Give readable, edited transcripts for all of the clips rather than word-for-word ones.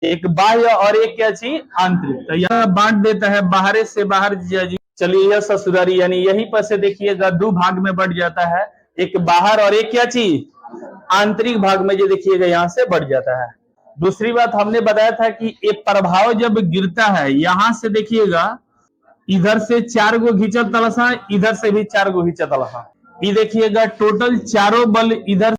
एक बाह्य और एक क्या चीज आंतरिक। तो यह बांट देता है बाहर से बाहर जी। चलिए यह ससुरारी यानी यहीं पर से देखिएगा दो भाग में बढ़ जाता है, एक बाहर और एक क्या चीज आंतरिक भाग में जो देखिएगा यहाँ से बढ़ जाता है। दूसरी बात हमने बताया था कि ये प्रभाव जब गिरता है यहां से देखिएगा इधर से 4 गो घिंचत तलसा, इधर से भी 4 गो घिंचत तलसा। ये देखिएगा टोटल चारों बल इधर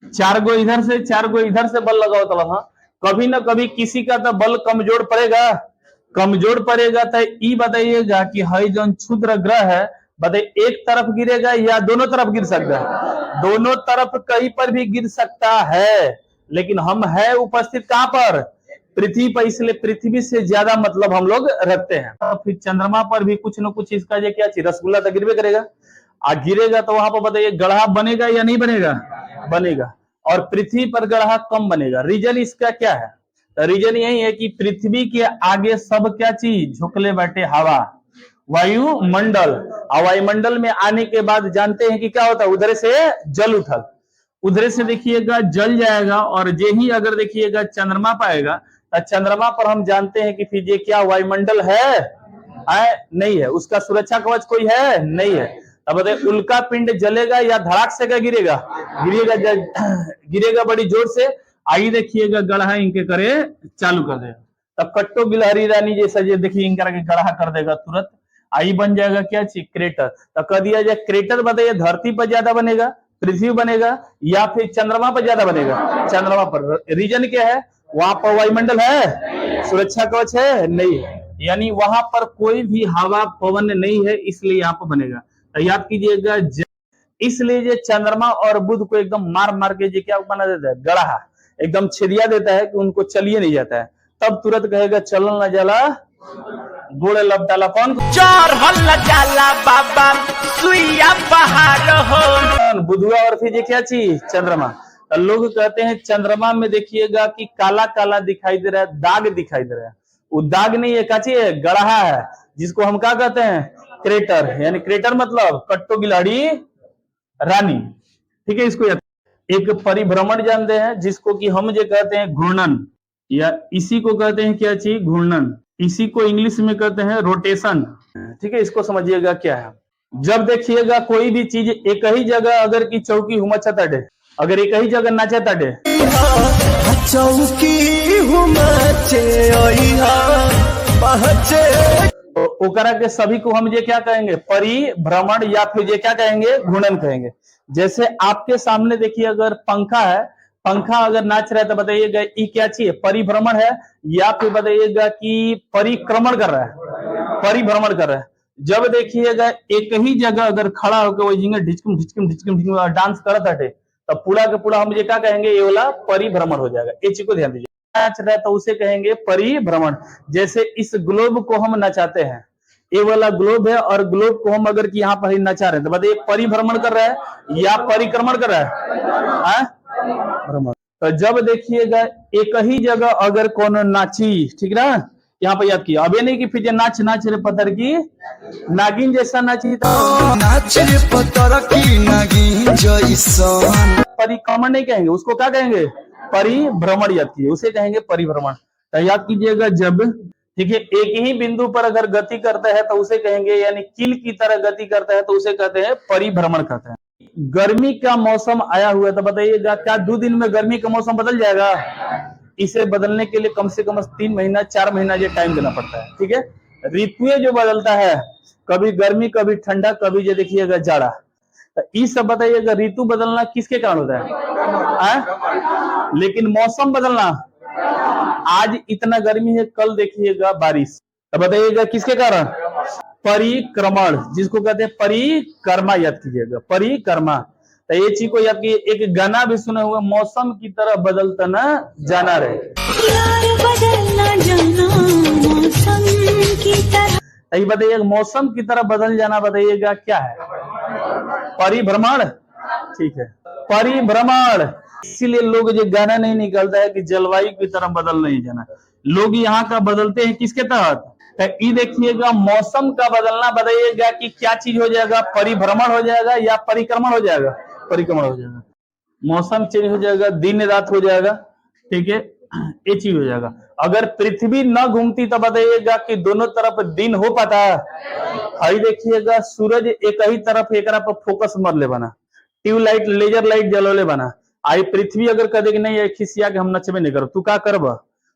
4 गो इधर से 4 गो इधर से बल लगाओ तलसा। कभी ना कभी किसी का तो बल कमजोर पड़ेगा, कमजोर पड़ेगा तो ये बताइएगा कि हई जो क्षुद्र ग्रह है बताइए एक तरफ गिरेगा या दोनों तरफ गिर सकता है? दोनों तरफ कहीं पर भी गिर सकता है, लेकिन हम है उपस्थित कहां पर? पृथ्वी पर, इसलिए पृथ्वी से ज्यादा मतलब हम लोग रखते हैं। तो फिर चंद्रमा पर भी कुछ न कुछ इसका जो क्या चीज रसगुल्ला तो गिरवे करेगा, गिरेगा तो वहां पर बताइए गढ़ा बनेगा या नहीं बनेगा? बनेगा। और पृथ्वी पर गढ़ा कम बनेगा। रीजन इसका क्या है? तो रीजन यही है कि पृथ्वी के आगे सब क्या चीज झुकले बैठे? हवा, वायुमंडल। और वायुमंडल में आने के बाद जानते हैं कि क्या होता है? उधर से जल उठल, उधर से देखिएगा जल जाएगा और जे ही अगर देखिएगा चंद्रमा पाएगा तो चंद्रमा पर हम जानते हैं कि फिर ये क्या वायुमंडल है? नहीं है। उसका सुरक्षा कवच कोई है? नहीं है। अब बताइए उल्का पिंड जलेगा या धड़ाक से क्या गिरेगा? गिरेगा, गिरेगा बड़ी जोर से। आई देखिएगा गढ़ा इनके करे चालू कर देगा, तब कट्टो गिलहरी रानी जैसा ये देखिए इनका गढ़ा कर देगा तुरंत। आई बन जाएगा क्या चीज? क्रेटर। तो कह दिया जाए क्रेटर बताइए धरती पर ज्यादा बनेगा, पृथ्वी बनेगा या फिर चंद्रमा पर ज्यादा बनेगा? चंद्रमा पर। रीजन क्या है? वहां पर वायुमंडल है, सुरक्षा कवच है? नहीं है। यानी वहां पर कोई भी हवा पवन नहीं है, इसलिए यहाँ पर बनेगा। तो याद कीजिएगा इसलिए ये चंद्रमा और बुध को एकदम मार मार के ये क्या बना देता है? गढ़ा एकदम छेदिया देता है कि उनको चलिए नहीं जाता है। तब तुरंत कहेगा चलन न जाला गोड़े लब डाला कौन? चोर हल्ला जाला बाबा सुइया पहाड़ हो। बुधवा और फिर ये क्या चीज? चंद्रमा। तो लोग कहते हैं चंद्रमा में देखिएगा कि काला काला दिखाई दे रहा है, दाग दिखाई दे रहा है। वो दाग नहीं है, काची है? गढ़ा है, जिसको हम क्या कहते हैं? क्रेटर। यानी क्रेटर मतलब कट्टो गिलाड़ी रानी। ठीक है, इसको एक परिभ्रमण जानते हैं जिसको कि हम जो कहते हैं घूर्णन, या इसी को कहते हैं क्या चीज? घूर्णन। इसी को इंग्लिश में कहते हैं रोटेशन। ठीक है, इसको समझिएगा क्या है। जब देखिएगा कोई भी चीज एक ही जगह अगर की चौकी हुमचा तड़े, अगर एक ही जगह नाचे तड़े चौकी तो ओकरा के सभी को हम ये क्या कहेंगे? परिभ्रमण या फिर ये क्या कहेंगे? घूर्णन कहेंगे। जैसे आपके सामने देखिए अगर पंखा है, पंखा अगर नाच रहा है तो बताइएगा ये क्या चीज? परिभ्रमण है या फिर बताइएगा कि परिक्रमण कर रहा है? परिभ्रमण कर रहा है। जब देखिएगा एक ही जगह अगर खड़ा होकर वो जिंगे ढिचकुम ढिचकुम ढिचकुम ढिचकुम डांस करत हटे तो पूरा का पूरा हम ये क्या कहेंगे? ये वाला परिभ्रमण हो जाएगा। ये चीज को ध्यान दीजिए। नाच रहा है तो उसे कहेंगे परिभ्रमण। जैसे इस ग्लोब को हम नचाते हैं, ये वाला ग्लोब है और ग्लोब को हम अगर यहाँ पर ही नचा रहे हैं तो बताइए परिभ्रमण कर रहा है या परिक्रमण कर रहा है? भ्रमण। तो जब देखिएगा एक ही जगह अगर कौन नाची, ठीक ना, यहाँ पर याद किया। अब ये नहीं कि फिर नाच नाच रे पत्थर की नागिन जैसा नाची नाच रे पत्थर की नागिन जैसा। परिक्रमण नहीं कहेंगे, उसको क्या कहेंगे? परिभ्रमण। याद कीजिए, उसे कहेंगे परिभ्रमण। तो याद कीजिएगा जब ठीक है एक ही बिंदु पर अगर गति करता है तो उसे कहेंगे, यानी कील की तरह गति करता है तो उसे कहते हैं परिभ्रमण कहते हैं। गर्मी का मौसम आया हुआ है तो बताइएगा क्या 2 दिन में गर्मी का मौसम बदल जाएगा? इसे बदलने के लिए कम से कम 3 महीना 4 महीना ये टाइम देना पड़ता है। ठीक है, ऋतुएं जो बदलता है, कभी गर्मी कभी ठंडा कभी ये देखिएगा जाड़ा। तो ये सब बताइएगा ऋतु बदलना किसके कारण होता है? लेकिन मौसम बदलना, आज इतना गर्मी है कल देखिएगा बारिश, तो बताइएगा किसके कारण? परिक्रमण, जिसको कहते हैं परिक्रमा। याद कीजिएगा परिक्रमा। तो ये चीज को याद कीजिए। एक गाना भी सुना हुआ, मौसम की तरह बदलता ना जाना रहे, बदलना जाना मौसम की तरह। तो बताइएगा मौसम की तरह बदल जाना बताइएगा क्या है? परिभ्रमण। ठीक है, परिभ्रमण। इसीलिए लोग जो गाना नहीं निकलता है कि जलवायु की तरह बदल नहीं जाना, लोग यहाँ का बदलते हैं किसके तहत? ये देखिएगा मौसम का बदलना बताइएगा कि क्या चीज हो जाएगा? परिभ्रमण हो जाएगा या परिक्रमण हो जाएगा? परिक्रमण हो जाएगा। मौसम चेंज हो जाएगा, दिन रात हो जाएगा। ठीक है, ये चीज हो जाएगा। अगर पृथ्वी न घूमती तो बताइएगा कि दोनों तरफ दिन हो पाता है। हई देखिएगा सूरज एक ही तरफ एक पर फोकस मर ले बना, ट्यूबलाइट लेजर लाइट जलोले बना। आई पृथ्वी अगर कदे कि नहीं खिसिया के हम नचबे नहीं कर, तू का करब?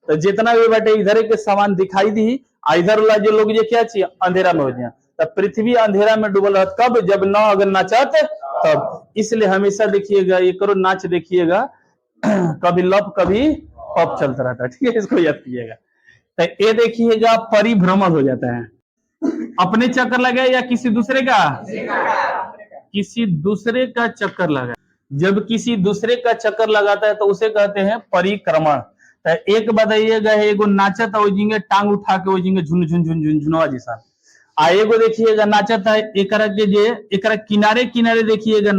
तो जितना भी बेटे इधर के सामान दिखाई दी, इधर वाला जो लोग ये क्या चाहिए अंधेरा में हो जाए, तब पृथ्वी अंधेरा में डूबल रहत कब? जब न अगर नाचत तब। इसलिए हमेशा देखिएगा ये करो नाच देखिएगा कभी लप कभी पप चलता रहता है, ठीक है, इसको याद कीजिएगा। तो ये देखिएगा परिभ्रमण हो जाता है। अपने चक्कर लगे या किसी दूसरे का? किसी दूसरे का चक्कर लगा। जब किसी दूसरे का चक्कर लगाता है तो उसे कहते हैं परिक्रमण। तो एक बताइएगा एगो नाचत है जिंगे टांग उठा के जिंगे झुन झुन झुन झुन झुनवा जैसा, आ एगो देखिएगा नाचत है एकरा के जे एकरा किनारे किनारे देखिएगा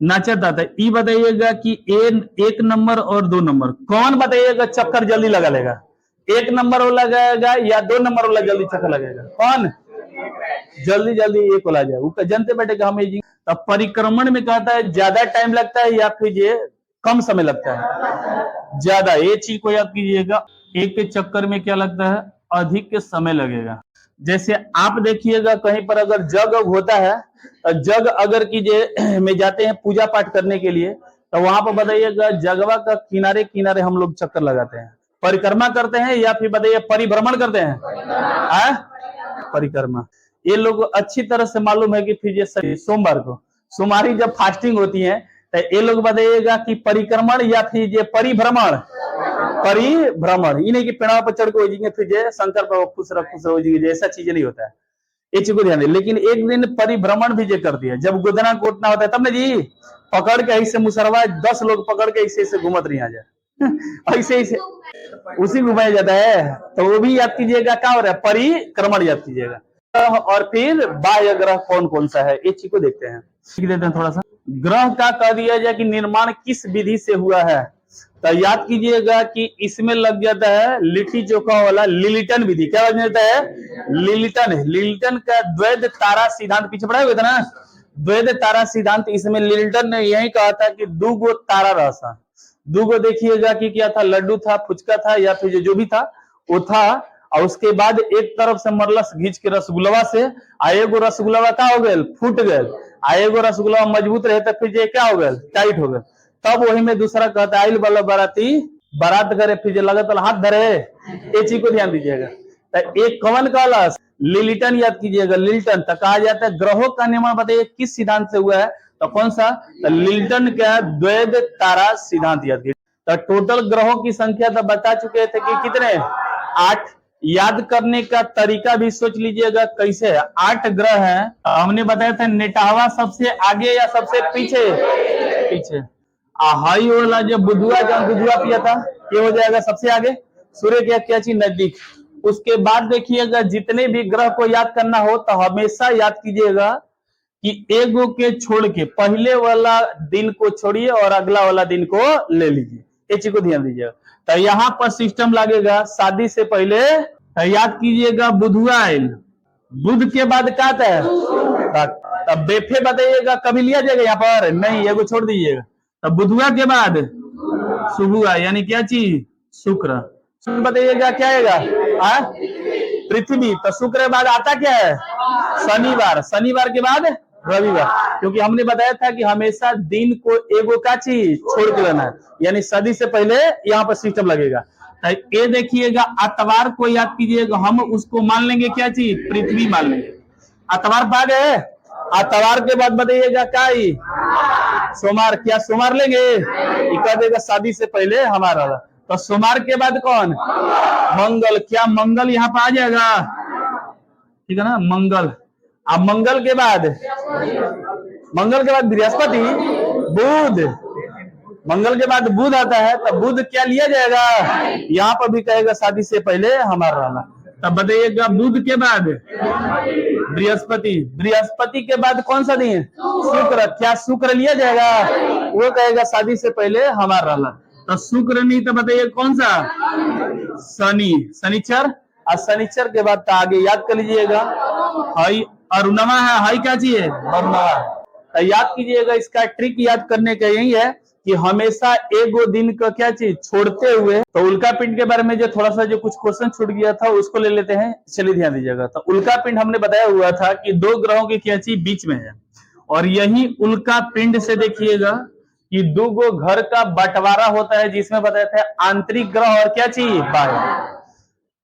नाचता तो ई बताइएगा कि एक नंबर और 2 नंबर कौन बताइएगा चक्कर जल्दी लगा लेगा? 1 नंबर वाला लगाएगा या 2 नंबर वाला जल्दी चक्कर लगेगा? कौन जल्दी जल्दी एक वाला जाए उसका जनते बैठेगा हम। तब परिक्रमण में कहता है ज्यादा टाइम लगता है या फिर ये कम समय लगता है? ज्यादा। ये चीज को याद कीजिएगा, एक के चक्कर में क्या लगता है? अधिक के समय लगेगा। जैसे आप देखिएगा कहीं पर अगर जग होता है, जग अगर कीजिए में जाते हैं पूजा पाठ करने के लिए, तो वहां पर बताइएगा जगवा का किनारे किनारे हम लोग चक्कर लगाते हैं, परिक्रमा करते हैं या फिर बताइए परिभ्रमण करते हैं? परिक्रमा। ये लोग अच्छी तरह से मालूम है कि फिर ये सोमवार को सोमवारी जब फास्टिंग होती है तो ये लोग बताइएगा कि परिक्रमण या फिर ये परिभ्रमण। परिभ्रमण ये नहीं कि पेड़ा पर चढ़ के हो जाएंगे फिर जे शंकर पर खुश हो जाएंगे, ऐसा चीजें नहीं होता है, ये चीज को ध्यान दे। लेकिन एक दिन परिभ्रमण भी जे कर दिया, जब गोदना कोटना होता है तब ना जी पकड़ के ऐसे मुसरवा 10 लोग पकड़ के ऐसे ऐसे घूमत नहीं आ जाए ऐसे ऐसे उसी घुमाया जाता है। तो वो भी याद कीजिएगा क्या हो रहा है? परिक्रमण याद कीजिएगा। और फिर बाह्य ग्रह कौन कौन सा है ये चीज को देखते हैं, सीख देते हैं थोड़ा सा। ग्रह का कह दिया जाए कि निर्माण किस विधि से हुआ है, तो याद कीजिएगा कि इसमें लग जाता है लिट्टी चोखा वाला लिलिटन विधि। क्या बन जाता है? लिलिटन का द्वैध तारा सिद्धांत पीछे पढ़ा हुआ था ना, द्वैध तारा सिद्धांत। इसमें लिलिटन ने यही कहा था कि 2 गो तारा रहता, 2 गो देखिएगा कि क्या था, लड्डू था, फुचका था या फिर जो भी था वो था। और उसके बाद एक तरफ से मरलस घींच के रसगुल्ला से, एगो रसगुल्ला का हो गए फूट गए, एगो रसगुल्ला मजबूत रहे तो फिर क्या हो गए? टाइट हो गए। तब वही में दूसरा कहता है आइल वाला बाराती बारात करे फिर लगत हाथ धरे, ये चीज को ध्यान दीजिएगा। तो एक कवन कहलस? लिलिटन याद कीजिएगा। लिलिटन तो कहा जाता है ग्रहों का निर्माण बताइए किस सिद्धांत से हुआ है, तो कौन सा? तो लिलिटन का द्वैध तारा सिद्धांत याद कीजिए। तो टोटल ग्रहों की संख्या तो बता चुके थे कि कितने? 8। याद करने का तरीका भी सोच लीजिएगा कैसे है। 8 ग्रह हैं, हमने बताया था नेटावा सबसे आगे या सबसे पीछे? पीछे। हाई वाला जो बुधुआ पिया था ये हो जाएगा सबसे आगे, सूर्य क्या चीज नजदीक। उसके बाद देखिएगा जितने भी ग्रह को याद करना हो तो हमेशा याद कीजिएगा कि एगो के छोड़ के पहले वाला दिन को छोड़िए और अगला वाला दिन को ले लीजिए, ये चीज को ध्यान दीजिएगा। तो यहाँ पर सिस्टम लगेगा शादी से पहले याद कीजिएगा बुधुआ आयल, बुध के बाद क्या था? तब बेफे बताइएगा कभी लिया जाएगा यहाँ पर? नहीं, एगो छोड़ दीजिएगा। तब बुधुआ के बाद सुबुआ यानी क्या चीज? शुक्र। शुक्र बताइएगा क्या आएगा? पृथ्वी। तो शुक्र के बाद आता क्या है? शनिवार। शनिवार के बाद रविवार, क्योंकि हमने बताया था कि हमेशा दिन को एगो का चीज छोड़ के लेना है, यानी सदी से पहले यहाँ पर सिस्टम लगेगा। ये देखिएगा आतवार को याद कीजिएगा, हम उसको मान लेंगे क्या चीज? पृथ्वी मान लेंगे। आतवार पा गए। आतवार के बाद बताइएगा क्या? सोमवार। क्या सोमवार लेंगे? कह देगा शादी से पहले हमारा। तो सोमवार के बाद कौन? मंगल। क्या मंगल यहाँ पर आ जाएगा? ठीक है ना, मंगल। अब मंगल के बाद बृहस्पति, बुध। मंगल के बाद बुध आता है, तब बुध क्या लिया जाएगा? यहाँ पर भी कहेगा शादी से पहले हमारा रहना। तब बताइएगा बुध के बाद बृहस्पति। बृहस्पति के बाद कौन सा दिन? शुक्र। क्या शुक्र लिया जाएगा? वो कहेगा शादी से पहले हमारा रहना। तो शुक्र नहीं तो बताइए कौन सा? शनि। शनिचर। और शनिचर के बाद तो आगे याद कर लीजिएगा हाई अरुणवा है। हाई क्या चाहिए? अरुणवा। तो याद कीजिएगा, इसका ट्रिक याद करने का यही है कि हमेशा एगो दिन का क्या चीज छोड़ते हुए। तो उल्का पिंड के बारे में जो थोड़ा सा जो कुछ क्वेश्चन छूट गया था उसको ले लेते हैं, चलिए ध्यान दीजिएगा। तो उल्का पिंड हमने बताया हुआ था कि दो ग्रहों की क्या चीज बीच में है, और यही उल्का पिंड से देखिएगा कि दो गो घर का बंटवारा होता है, जिसमें बताया था आंतरिक ग्रह और क्या चीज बाह्य।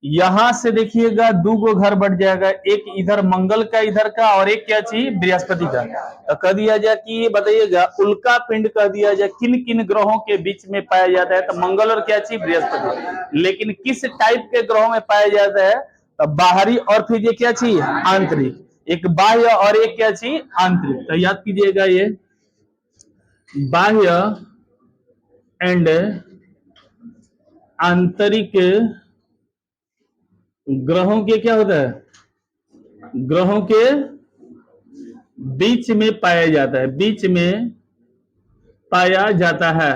यहां से देखिएगा दो गो घर बढ़ जाएगा, एक इधर मंगल का इधर का, और एक क्या चाहिए बृहस्पति का। तो कह दिया जाए कि ये बताइएगा उल्का पिंड कह दिया जाए किन किन ग्रहों के बीच में पाया जाता है। तो मंगल और क्या चाहिए बृहस्पति। लेकिन किस टाइप के ग्रहों में पाया जाता है, तो बाहरी और फिर ये क्या चाहिए आंतरिक, एक बाह्य और एक क्या चाहिए आंतरिक। तो याद कीजिएगा ये बाह्य एंड आंतरिक ग्रहों के क्या होता है, ग्रहों के बीच में पाया जाता है, बीच में पाया जाता है,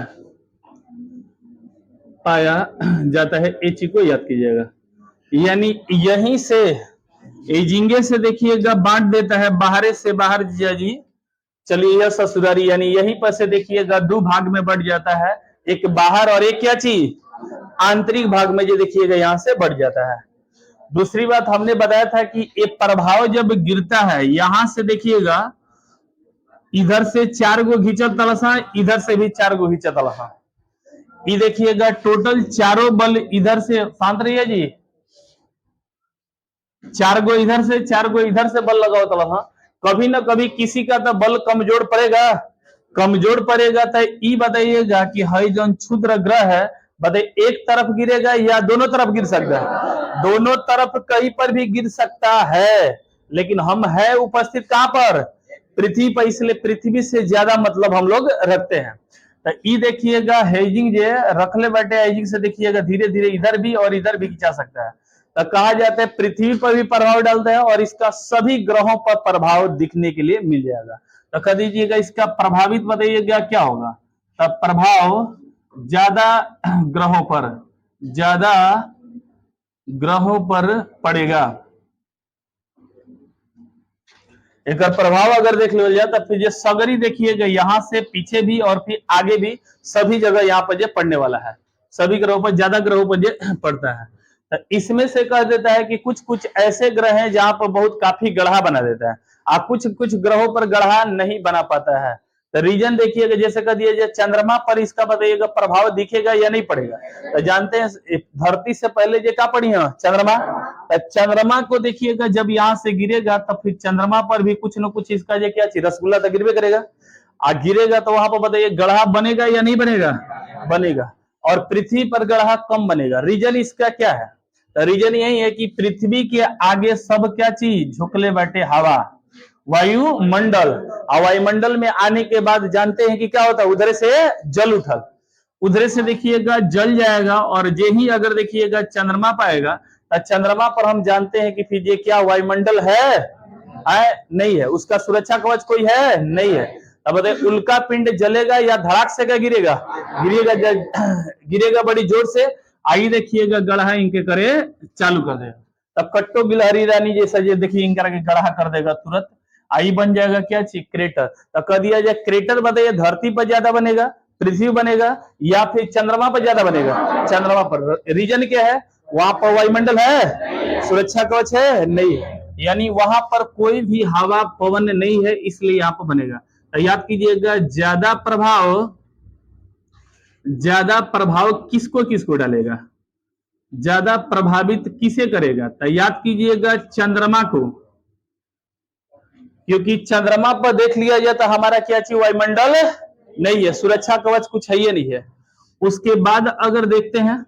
पाया जाता है। ये चीज को याद कीजिएगा। यानी यहीं से एजिंगे से देखिएगा बांट देता है बाहरे से बाहर जिया जी। चलिए यह ससुरारी, यानी यहीं पर से देखिएगा दो भाग में बढ़ जाता है, एक बाहर और एक क्या चीज आंतरिक भाग में, जो देखिएगा यहां से बढ़ जाता है। दूसरी बात हमने बताया था कि ये प्रभाव जब गिरता है, यहां से देखिएगा इधर से चार गो घिंचत तलसा, इधर से भी चार गो घिंचत तलसा। ये देखिएगा टोटल चारों बल इधर से, शांत रहिए जी, चार गो इधर से चार गो इधर से बल लगाओ तलसा। कभी ना कभी किसी का तो बल कमजोर पड़ेगा, कमजोर पड़ेगा तो ये बताइएगा कि हई जो क्षुद्र ग्रह है, बताइए एक तरफ गिरेगा या दोनों तरफ गिर सकता है, दोनों तरफ कहीं पर भी गिर सकता है। लेकिन हम है उपस्थित कहां पर, पृथ्वी पर, इसलिए पृथ्वी से ज्यादा मतलब हम लोग रखते हैं। तो ये देखिएगा हेजिंग जो रखले बैठे, हेजिंग से देखिएगा धीरे धीरे इधर भी और इधर भी खिंचा सकता है। तो कहा जाता है पृथ्वी पर भी प्रभाव डालता है और इसका सभी ग्रहों पर प्रभाव दिखने के लिए मिल जाएगा। तो कह दीजिएगा इसका प्रभावित बताइएगा क्या होगा, तब प्रभाव ज्यादा ग्रहों पर पड़ेगा। एक प्रभाव अगर देख लिया जाए तो फिर ये सगरी देखिएगा यहां से पीछे भी और फिर आगे भी सभी जगह यहाँ पर जो पड़ने वाला है, सभी ग्रहों पर, ज्यादा ग्रहों पर जो पड़ता है। तो इसमें से कह देता है कि कुछ कुछ ऐसे ग्रह हैं जहां पर बहुत काफी गढ़ा बना देता है, और कुछ कुछ ग्रहों पर गढ़ा नहीं बना पाता है। तो रीजन देखिएगा, जैसे कह दिया जाए चंद्रमा पर इसका बताइएगा प्रभाव दिखेगा या नहीं पड़ेगा। तो जानते हैं धरती से पहले जो क्या पड़ी है चंद्रमा, तो चंद्रमा को देखिएगा जब यहां से गिरेगा तब फिर चंद्रमा पर भी कुछ न कुछ इसका जो क्या चीज रसगुल्ला तो गिरवे करेगा, आ गिरेगा तो वहां पर बताइए गढ़ा बनेगा या नहीं बनेगा, बनेगा। और पृथ्वी पर गढ़ा कम बनेगा। रीजन इसका क्या है, तो रीजन यही है कि पृथ्वी के आगे सब क्या चीज झुकले बैठे, हवा, वायुमंडल। और वायुमंडल में आने के बाद जानते हैं कि क्या होता है, उधर से जल उठल, उधर से देखिएगा जल जाएगा, और जे ही अगर देखिएगा चंद्रमा पाएगा तो चंद्रमा पर हम जानते हैं कि फिर ये क्या वायुमंडल है नहीं है, उसका सुरक्षा कवच कोई है नहीं है। अब बताइए उल्का पिंड जलेगा या धड़ाक से क्या गिरेगा, गिरेगा बड़ी जोर से। आई देखिएगा गढ़ा इनके करे चालू कर देगा, तब कट्टो गिलहरी रानी जैसा ये देखिए इनका गढ़ा कर देगा तुरंत, आई बन जाएगा क्या चीज क्रेटर। तो कह दिया जाए क्रेटर बताइए धरती पर ज्यादा बनेगा, पृथ्वी बनेगा, या फिर चंद्रमा पर ज्यादा बनेगा, चंद्रमा पर। रीजन क्या है, वहां पर वायुमंडल है, सुरक्षा कवच है नहीं है, यानी वहां पर कोई भी हवा पवन नहीं है, इसलिए यहाँ पर बनेगा। तो याद कीजिएगा ज्यादा प्रभाव किसको किसको डालेगा, ज्यादा प्रभावित किसे करेगा, तो याद कीजिएगा चंद्रमा को, क्योंकि चंद्रमा पर देख लिया जाए तो हमारा क्या चाहिए वायुमंडल नहीं है, सुरक्षा कवच कुछ है ही नहीं है। उसके बाद अगर देखते हैं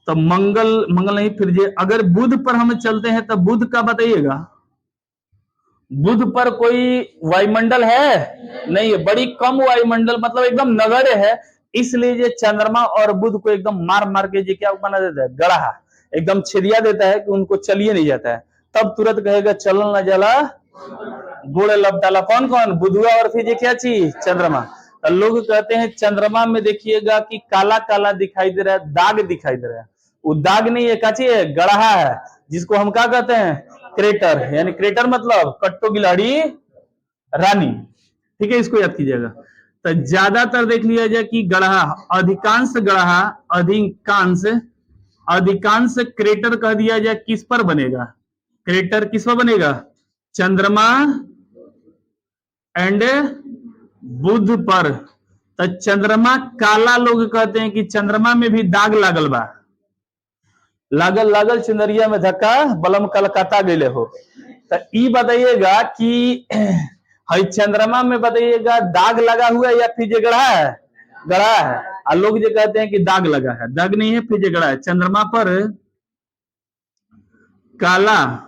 तो मंगल नहीं, फिर जे अगर बुध पर हम चलते हैं तो बुध का बताइएगा, बुध पर कोई वायुमंडल है नहीं है, बड़ी कम वायुमंडल, मतलब एकदम नगण्य है। इसलिए ये चंद्रमा और बुध को एकदम मार मार के ये क्या बना देता है, गढ़ा एकदम छेदिया देता है कि उनको चलिए नहीं जाता है। तब तुरंत कहेगा चलन न जला गोड़े लब डाला, कौन कौन, बुधुआ और फिर ये क्या चीज चंद्रमा। तो लोग कहते हैं चंद्रमा में देखिएगा कि काला काला दिखाई दे रहा है, दाग दिखाई दे रहा है, वो दाग नहीं है, काची है, गढ़ा है, जिसको हम क्या कहते हैं क्रेटर। यानी क्रेटर मतलब कट्टो गिलहरी रानी, ठीक है, इसको याद कीजिएगा। तो ज्यादातर देख लिया जाए कि गढ़ा, अधिकांश गढ़ा, अधिकांश अधिकांश क्रेटर कह दिया जाए किस पर बनेगा, क्रेटर किस पर बनेगा, चंद्रमा एंड बुध पर। तो चंद्रमा काला, लोग कहते हैं कि चंद्रमा में भी दाग लागल बा, लागल लागल चुनरिया में धक्का बलम कलकत्ता गए हो। तो ई बताइएगा कि हई चंद्रमा में बताइएगा दाग लगा हुआ है या फिर जे गढ़ा है, गढ़ा है। और लोग जो कहते हैं कि दाग लगा है, दाग नहीं है, फिर जे गढ़ा है। चंद्रमा पर काला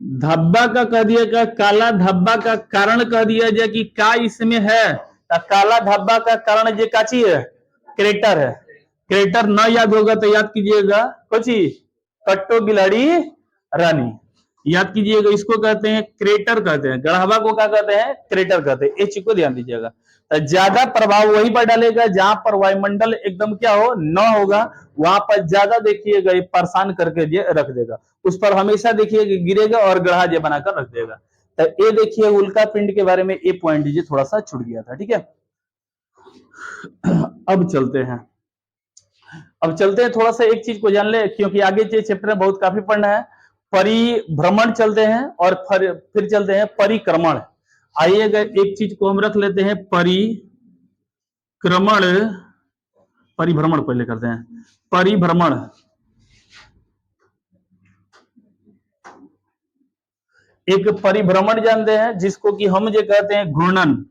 धब्बा का कह दिया गया, काला धब्बा का कारण कह दिया जाए कि क्या इसमें है। तो काला धब्बा का कारण ये काची है, क्रेटर है। क्रेटर न याद होगा तो याद कीजिएगा कोची, कट्टो गिलाड़ी रानी, याद कीजिएगा। इसको कहते हैं क्रेटर, कहते हैं गढ़वा को क्या कहते हैं, क्रेटर कहते हैं। इस चीज को ध्यान दीजिएगा। तो ज्यादा प्रभाव वही पर डालेगा जहां पर वायुमंडल एकदम क्या हो न होगा, वहां पर ज्यादा देखिएगा ये परेशान करके ये रख देगा, उस पर हमेशा देखिएगा गिरेगा और गढ़ा जे बनाकर रख देगा। तो ये देखिए उल्का पिंड के बारे में ये पॉइंट ये थोड़ा सा छूट गया था, ठीक है। अब चलते हैं, थोड़ा सा एक चीज को जान ले, क्योंकि आगे के चैप्टर में बहुत काफी पढ़ना है। परिभ्रमण चलते हैं और फिर चलते हैं परिक्रमण। आइएगा एक चीज को हम रख लेते हैं, परिक्रमण, परिभ्रमण पहले करते हैं। परिभ्रमण, एक परिभ्रमण जानते हैं जिसको कि हम जो कहते हैं घूर्णन,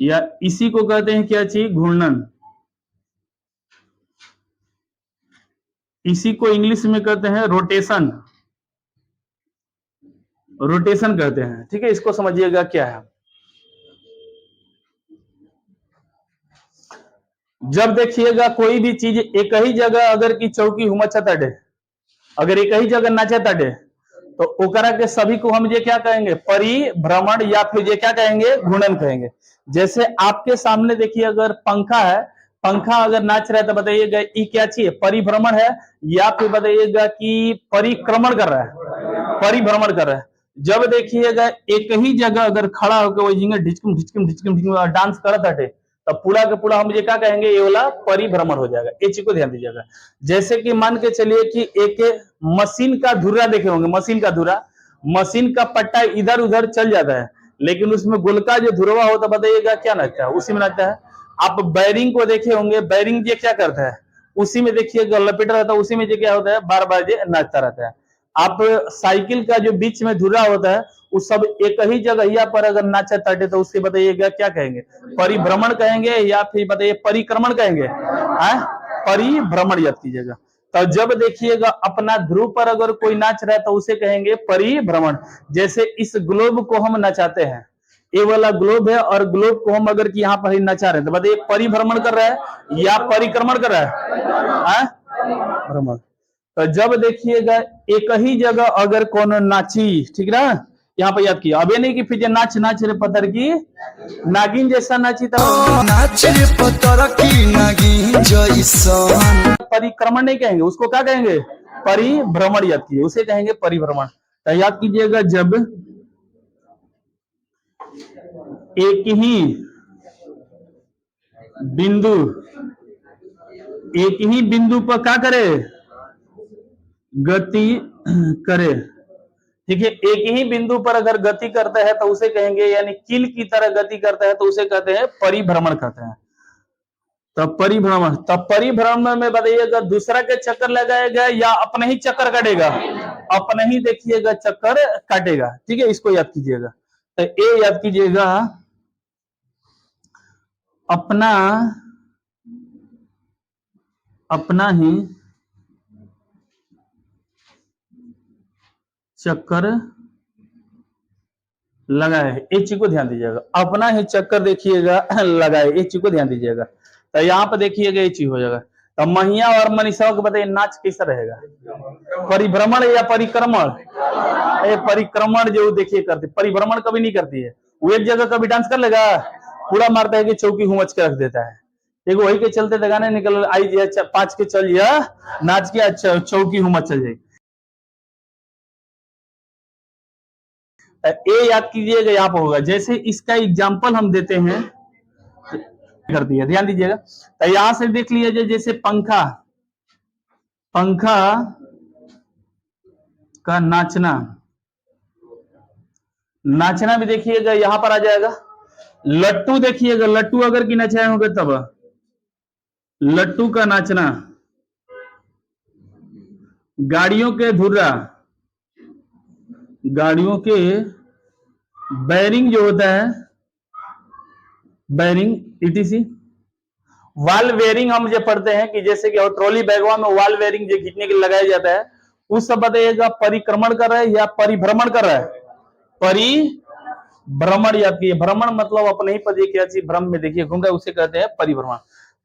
या इसी को कहते हैं क्या चीज, घूर्णन। इसी को इंग्लिश में कहते हैं रोटेशन, रोटेशन कहते हैं, ठीक है। इसको समझिएगा क्या है। जब देखिएगा कोई भी चीज एक ही जगह अगर की चौकी हुमचा तटे, अगर एक ही जगह नाचे तटे, तो ओकरा के सभी को हम ये क्या कहेंगे, परिभ्रमण, या फिर ये क्या कहेंगे, घूर्णन कहेंगे। जैसे आपके सामने देखिए अगर पंखा है, पंखा अगर नाच रहा है तो बताइएगा ये क्या चीज है, परिभ्रमण है, या फिर बताइएगा कि परिक्रमण कर रहा है, परिभ्रमण कर रहा है। जब देखिएगा एक ही जगह अगर खड़ा होकर वो ढिचकुम ढिचकुम ढिचकुम ढिचकुम डांस करत हटे, तब पूरा का पूरा हम ये क्या कहेंगे, ये वाला परिभ्रमण हो जाएगा। ये चीज को ध्यान दीजिएगा। जैसे कि मान के चलिए कि एक मशीन का धुरा देखे होंगे, मशीन का धुरा, मशीन का पट्टा इधर उधर चल जाता है, लेकिन उसमें गोलका जो धुरवा होता है बताइएगा क्या नाचता है, उसी में नाचता है। आप बैरिंग को देखे होंगे, बैरिंग ये क्या करता है, उसी में देखिएगा लपेटा रहता है, उसी में ये क्या होता है, बार बार ये नाचता रहता है। आप साइकिल का जो बीच में धुरा होता है, उस सब एक ही जगह पर अगर नाचा तटे तो उससे बताइएगा क्या कहेंगे, परिभ्रमण कहेंगे, या फिर बताइए परिक्रमण कहेंगे, परिभ्रमण याद कीजिएगा। तो जब देखिएगा अपना ध्रुव पर अगर कोई नाच रहा है तो उसे कहेंगे परिभ्रमण। जैसे इस ग्लोब को हम नचाते हैं, ये वाला ग्लोब है, और ग्लोब को हम अगर यहाँ पर ही नचा रहे हैं तो बताइए परिभ्रमण कर रहा है या परिक्रमण कर रहा है, भ्रमण। तो जब देखिएगा एक ही जगह अगर कौन नाची, ठीक ना, यहाँ पर याद किया। अब ये नहीं कि फिर नाच नाच रे पत्थर की नागिन जैसा नाची, तो नाच रे पत्थर की नागिन जैसा, परिक्रमण नहीं कहेंगे, उसको क्या कहेंगे, परिभ्रमण याद कीजिए, उसे कहेंगे परिभ्रमण। तो याद कीजिएगा जब एक ही बिंदु पर क्या करे, गति करे, ठीक है। एक ही बिंदु पर अगर गति करता है तो उसे कहेंगे, यानी कील की तरह गति करता है तो उसे कहते हैं परिभ्रमण कहते हैं। तब परिभ्रमण में बताइएगा दूसरा के चक्कर लगाएगा या अपने ही चक्कर काटेगा, अपने ही देखिएगा चक्कर काटेगा, ठीक है। इसको याद कीजिएगा। तो ये याद कीजिएगा, अपना ही चक्कर लगाए, इस चीज को ध्यान दीजिएगा। अपना ही चक्कर देखिएगा लगाए, इस चीज को ध्यान दीजिएगा। तो यहाँ पर देखिएगा ये चीज हो जाएगा। तो महिया और मनीषा को बताइए नाच कैसा रहेगा, परिभ्रमण या परिक्रमण, परिक्रमण जो देखिए करते, परिभ्रमण कभी नहीं करती है। वो एक जगह कभी डांस कर लेगा, पूरा मारता है कि चौकी हुमच के रख देता है। एक वही के चलते लगाने निकल आई, अच्छा 5 के चल या नाच के चौकी हुमच चल जाएगी। ए याद कीजिएगा यहाँ पर होगा। जैसे इसका एग्जाम्पल हम देते हैं, कर दिया, ध्यान दीजिएगा। तो यहां से देख लीजिए, जैसे पंखा, पंखा का नाचना, नाचना भी देखिएगा यहां पर आ जाएगा। लट्टू देखिएगा, लट्टू अगर गिना चाहे होंगे तब लट्टू का नाचना। गाड़ियों के धुर्रा, गाड़ियों के बैरिंग जो होता है, बैरिंग ईटीसी। वाल वेयरिंग हम जो पढ़ते हैं कि जैसे कि ट्रॉली बैगवा में वाल वेयरिंग जो खींचने के लिए लगाया जाता है, उस सब बताइएगा परिक्रमण कर रहा है या परिभ्रमण कर रहा है। परिभ्रमण याद कीजिए, भ्रमण मतलब अपने ही पर क्या चीज भ्रम में देखिए घूम रहा है, उसे कहते हैं परिभ्रमण।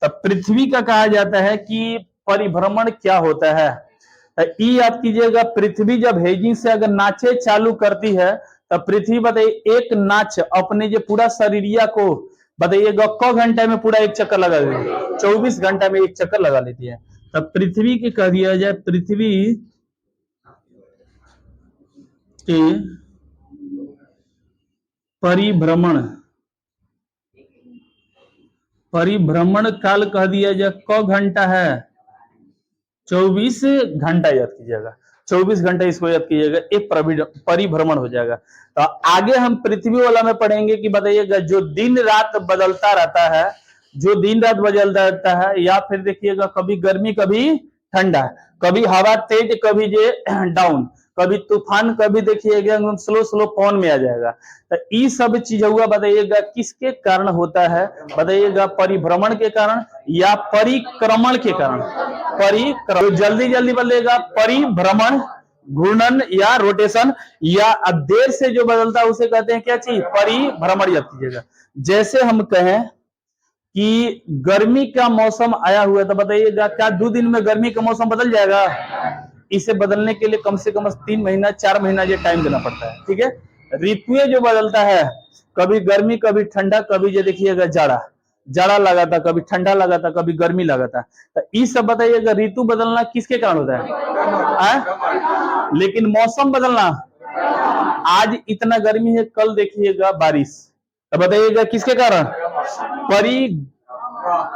तब पृथ्वी का कहा जाता है कि परिभ्रमण क्या होता है। ई याद कीजिएगा, पृथ्वी जब हेजिंग से अगर नाचे चालू करती है तब पृथ्वी बताइए एक नाच अपने जो पूरा शरीरिया को बताइएगा क घंटे में पूरा एक चक्कर लगा देती है, 24 घंटे में एक चक्कर लगा लेती है। तब पृथ्वी की कह दिया जाए, पृथ्वी के परिभ्रमण, परिभ्रमण काल कह दिया जाए क घंटा है, 24 घंटा याद कीजिएगा, 24 घंटे इसको याद कीजिएगा, एक परिभ्रमण हो जाएगा। तो आगे हम पृथ्वी वाला में पढ़ेंगे कि बताइएगा जो दिन रात बदलता रहता है, जो दिन रात बदलता रहता है, या फिर देखिएगा कभी गर्मी कभी ठंडा, कभी हवा तेज कभी जे डाउन, कभी तूफान, कभी देखिएगा एकदम स्लो स्लो पवन में आ जाएगा। तो ये सब चीज हुआ बताइएगा किसके कारण होता है, बताइएगा परिभ्रमण के कारण या परिक्रमण के कारण। परिक्रमण जल्दी जल्दी बदलेगा, परिभ्रमण, घूर्णन या रोटेशन, या देर से जो बदलता है उसे कहते हैं क्या चीज, परिभ्रमण याद कीजिएगा। जैसे हम कहें कि गर्मी का मौसम आया हुआ है, तो बताइएगा क्या 2 दिन में गर्मी का मौसम बदल जाएगा। इसे बदलने के लिए कम से कम 3 महीना 4 महीना ये टाइम देना पड़ता है, ठीक है। ऋतुएं जो बदलता है, कभी गर्मी कभी ठंडा, कभी जो देखिएगा जाड़ा, जाड़ा लगा था, कभी ठंडा लगा था, कभी गर्मी लगा था। तो ये सब बताइएगा ऋतु बदलना किसके कारण होता है? लेकिन मौसम बदलना, आज इतना गर्मी है, कल देखिएगा बारिश, तो बताइएगा किसके कारण,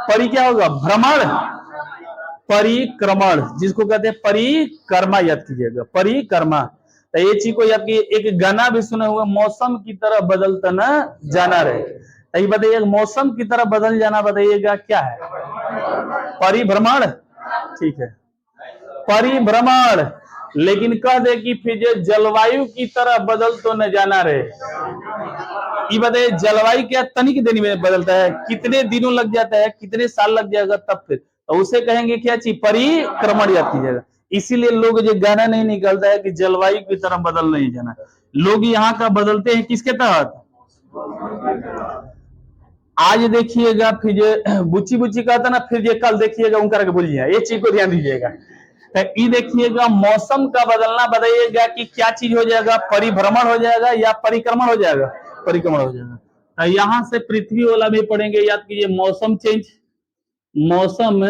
परि क्या होगा, भ्रमण, परिक्रमण, जिसको कहते हैं परिक्रमा याद कीजिएगा, परिक्रमा। तो ये चीज को याद कीजिए। एक गाना भी सुना हुआ, मौसम की तरह बदलता न जाना रहे, तो ये बताइए मौसम की तरह बदल जाना बताइएगा क्या है, परिभ्रमण, ठीक है, परिभ्रमण। लेकिन कह दे कि फिर जलवायु की तरह बदल तो न जाना रहे, ये बताइए जलवायु क्या तनिक दिन में बदलता है, कितने दिनों लग जाता है, कितने साल लग जाएगा, तब फिर तो उसे कहेंगे क्या चीज, परिक्रमण याद कीजिएगा। इसीलिए लोग जो गाना नहीं निकलता है कि जलवायु की तरह बदल नहीं जाना, लोग यहाँ का बदलते हैं किसके तहत। आज देखिएगा फिर जो बुच्ची बुच्ची कहता ना, फिर जो कल देखिएगा उनका बोलिए, ये चीज को ध्यान दीजिएगा। तो ये देखिएगा मौसम का बदलना बताइएगा कि क्या चीज हो जाएगा, परिभ्रमण हो जाएगा या परिक्रमण हो जाएगा, परिक्रमण हो जाएगा। तो यहां से पृथ्वी वाला भी पढ़ेंगे, याद कीजिए मौसम चेंज, मौसम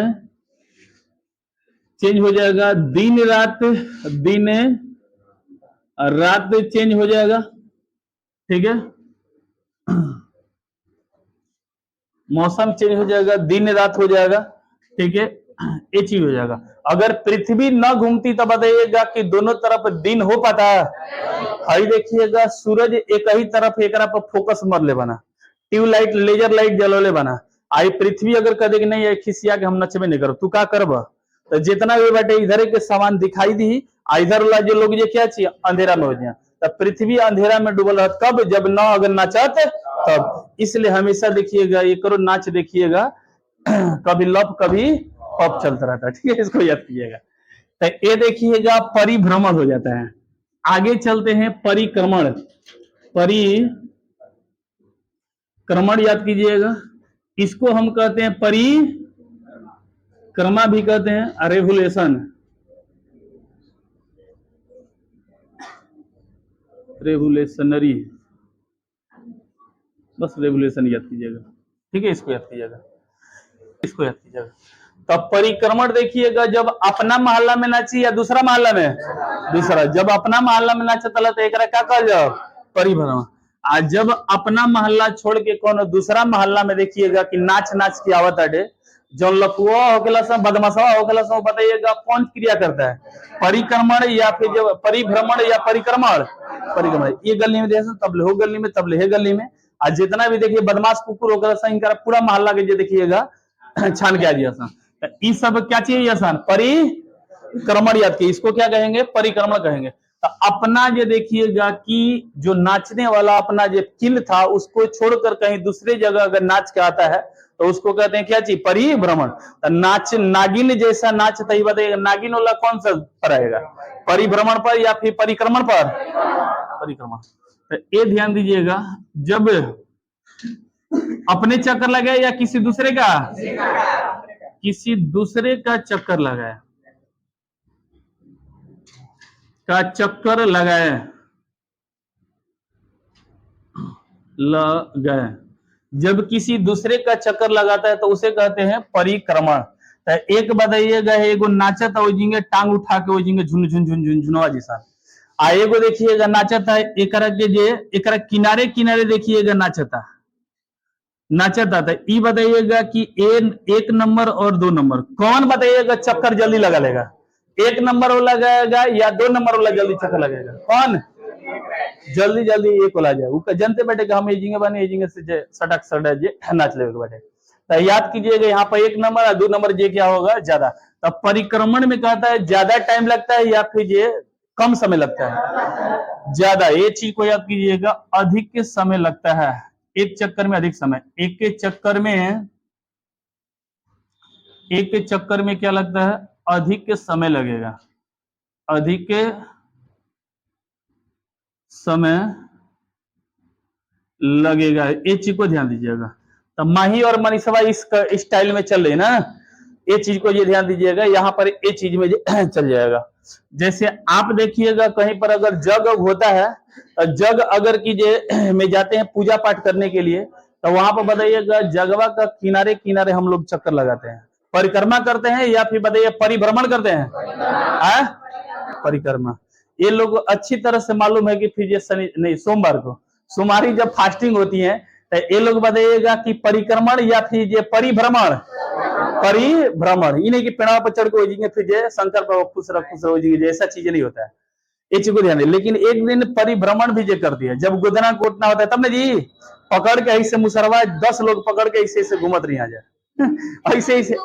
चेंज हो जाएगा, दिन रात, दिन रात चेंज हो जाएगा, ठीक है, मौसम चेंज हो जाएगा, दिन रात हो जाएगा, ठीक है, ये चीज हो जाएगा। अगर पृथ्वी न घूमती तो बताइएगा कि दोनों तरफ दिन हो पाता है, हई देखिएगा सूरज एक ही तरफ एक पर फोकस मर ले बना, ट्यूबलाइट लेजर लाइट जलोले बना। आई पृथ्वी अगर कहे कि नहीं खिसिया के हम नचबे नहीं करो, तू का करब, तो जितना भी बाटे इधर के सामान दिखाई दी, इधर वाला जो लोग ये क्या चाहिए अंधेरा में हो जाए, तब पृथ्वी अंधेरा में डूबल रह, कब जब न अगर नाचत तब। इसलिए हमेशा देखिएगा ये करो नाच देखिएगा, कभी लप कभी पप चलता रहता है, ठीक है, इसको याद कीजिएगा। तो ये देखिएगा परिभ्रमण हो जाता है। आगे चलते हैं परिक्रमण, परिक्रमण याद कीजिएगा, इसको हम कहते हैं परिक्रमा भी कहते हैं, रेवुलेशन, रेवुलेशनरी, बस रेवुलेशन याद कीजिएगा, ठीक है, इसको याद कीजिएगा, इसको याद कीजिएगा। तब परिक्रमण देखिएगा जब अपना मोहल्ला में नाची या दूसरा मोहल्ला में, दूसरा, जब अपना मोहल्ला में नाचा तला तो एक क्या कहल जाओ, परिभ्रमण। आज जब अपना मोहल्ला छोड़ के कौन दूसरा मोहल्ला में देखिएगा कि नाच नाच की आवत अडे, जो लकुआ होकेला सब बदमाशवा होकेला सब, बताइएगा कौन क्रिया करता है, परिक्रमण या फिर जब परिभ्रमण या परिक्रमण। परिक्रमण ये गली में देखिए तबले हो गली में, तबले है गली में। आज जितना भी देखिए बदमाश कुकुर होकर इनका पूरा मोहल्ला के जो देखिएगा छान के आ दिया सन। ये सब क्या चाहिए आसान, परिक्रमण याद की, इसको क्या कहेंगे, परिक्रमण कहेंगे। तो अपना ये देखिएगा कि जो नाचने वाला अपना जो किल था उसको छोड़कर कहीं दूसरे जगह अगर नाच के आता है तो उसको कहते हैं क्या चीज, परिभ्रमण। तो नाच नागिन जैसा नाच था, ये बताइएगा नागिन वाला कौन सा पर आएगा, परिभ्रमण पर या फिर परिक्रमण पर, परिक्रमण। तो ये ध्यान दीजिएगा, जब अपने चक्कर लगाए या किसी दूसरे का, किसी दूसरे का चक्कर लगाए, का चक्कर लगाए, लगाए, जब किसी दूसरे का चक्कर लगाता है तो उसे कहते हैं परिक्रमण। तो एक बताइएगा, एगो नाचत है जिंगे टांग उठा के जिंगे झुन झुन झुन झुन झुनवा जैसा, आ एगो देखिएगा नाचत है एकरा के जे एकरा किनारे किनारे देखिएगा नाचता नाचता। तो ई बताइएगा कि एक नंबर और 2 नंबर कौन बताइएगा चक्कर जल्दी लगा लेगा, 1 नंबर वाला लगाएगा या 2 नंबर वाला जल्दी चक्कर लगेगा, कौन जल्दी जल्दी एक वाला जाए, उसका जनते बैठे हम एजिंगे बने एजिंगे से सटक सटक जे नाच लेके बैठे। तो याद कीजिएगा यहाँ पर 1 नंबर और 2 नंबर जे क्या होगा, ज्यादा। तो परिक्रमण में कहता है ज्यादा टाइम लगता है या फिर ये कम समय लगता है, ज्यादा। ये चीज को याद कीजिएगा, अधिक समय लगता है, एक चक्कर में अधिक समय, एक चक्कर में क्या लगता है, अधिक समय लगेगा, अधिक समय लगेगा। ये चीज को ध्यान दीजिएगा। तो माही और मनीषवा इस स्टाइल में चल रही ना, ये चीज को ये ध्यान दीजिएगा, यहाँ पर ये चीज में चल जाएगा। जैसे आप देखिएगा कहीं पर अगर जग होता है, जग अगर कीजिए में जाते हैं पूजा पाठ करने के लिए, तो वहां पर बताइएगा जगवा का किनारे किनारे हम लोग चक्कर लगाते हैं, परिक्रमा करते हैं या फिर बताइए परिभ्रमण करते हैं, परिक्रमा। ये लोग अच्छी तरह से मालूम है कि फिर ये शनि नहीं सोमवार को सोमवारी जब फास्टिंग होती है तो ये लोग बताइएगा कि परिक्रमण या फिर ये परिभ्रमण, परिभ्रमण। ये नहीं कि पेड़ा पर चढ़ के हो जाएंगे फिर ये शंकर पर खुश हो जाएंगे, ऐसा चीज नहीं होता है, ये चीज को ध्यान दे। लेकिन एक दिन परिभ्रमण भी जे कर दिया, जब गोदना कोटना होता है तब ना जी पकड़ के ऐसे मुसरवा 10 लोग पकड़ के ऐसे ऐसे घूमत नहीं आ जाए ऐसे ऐसे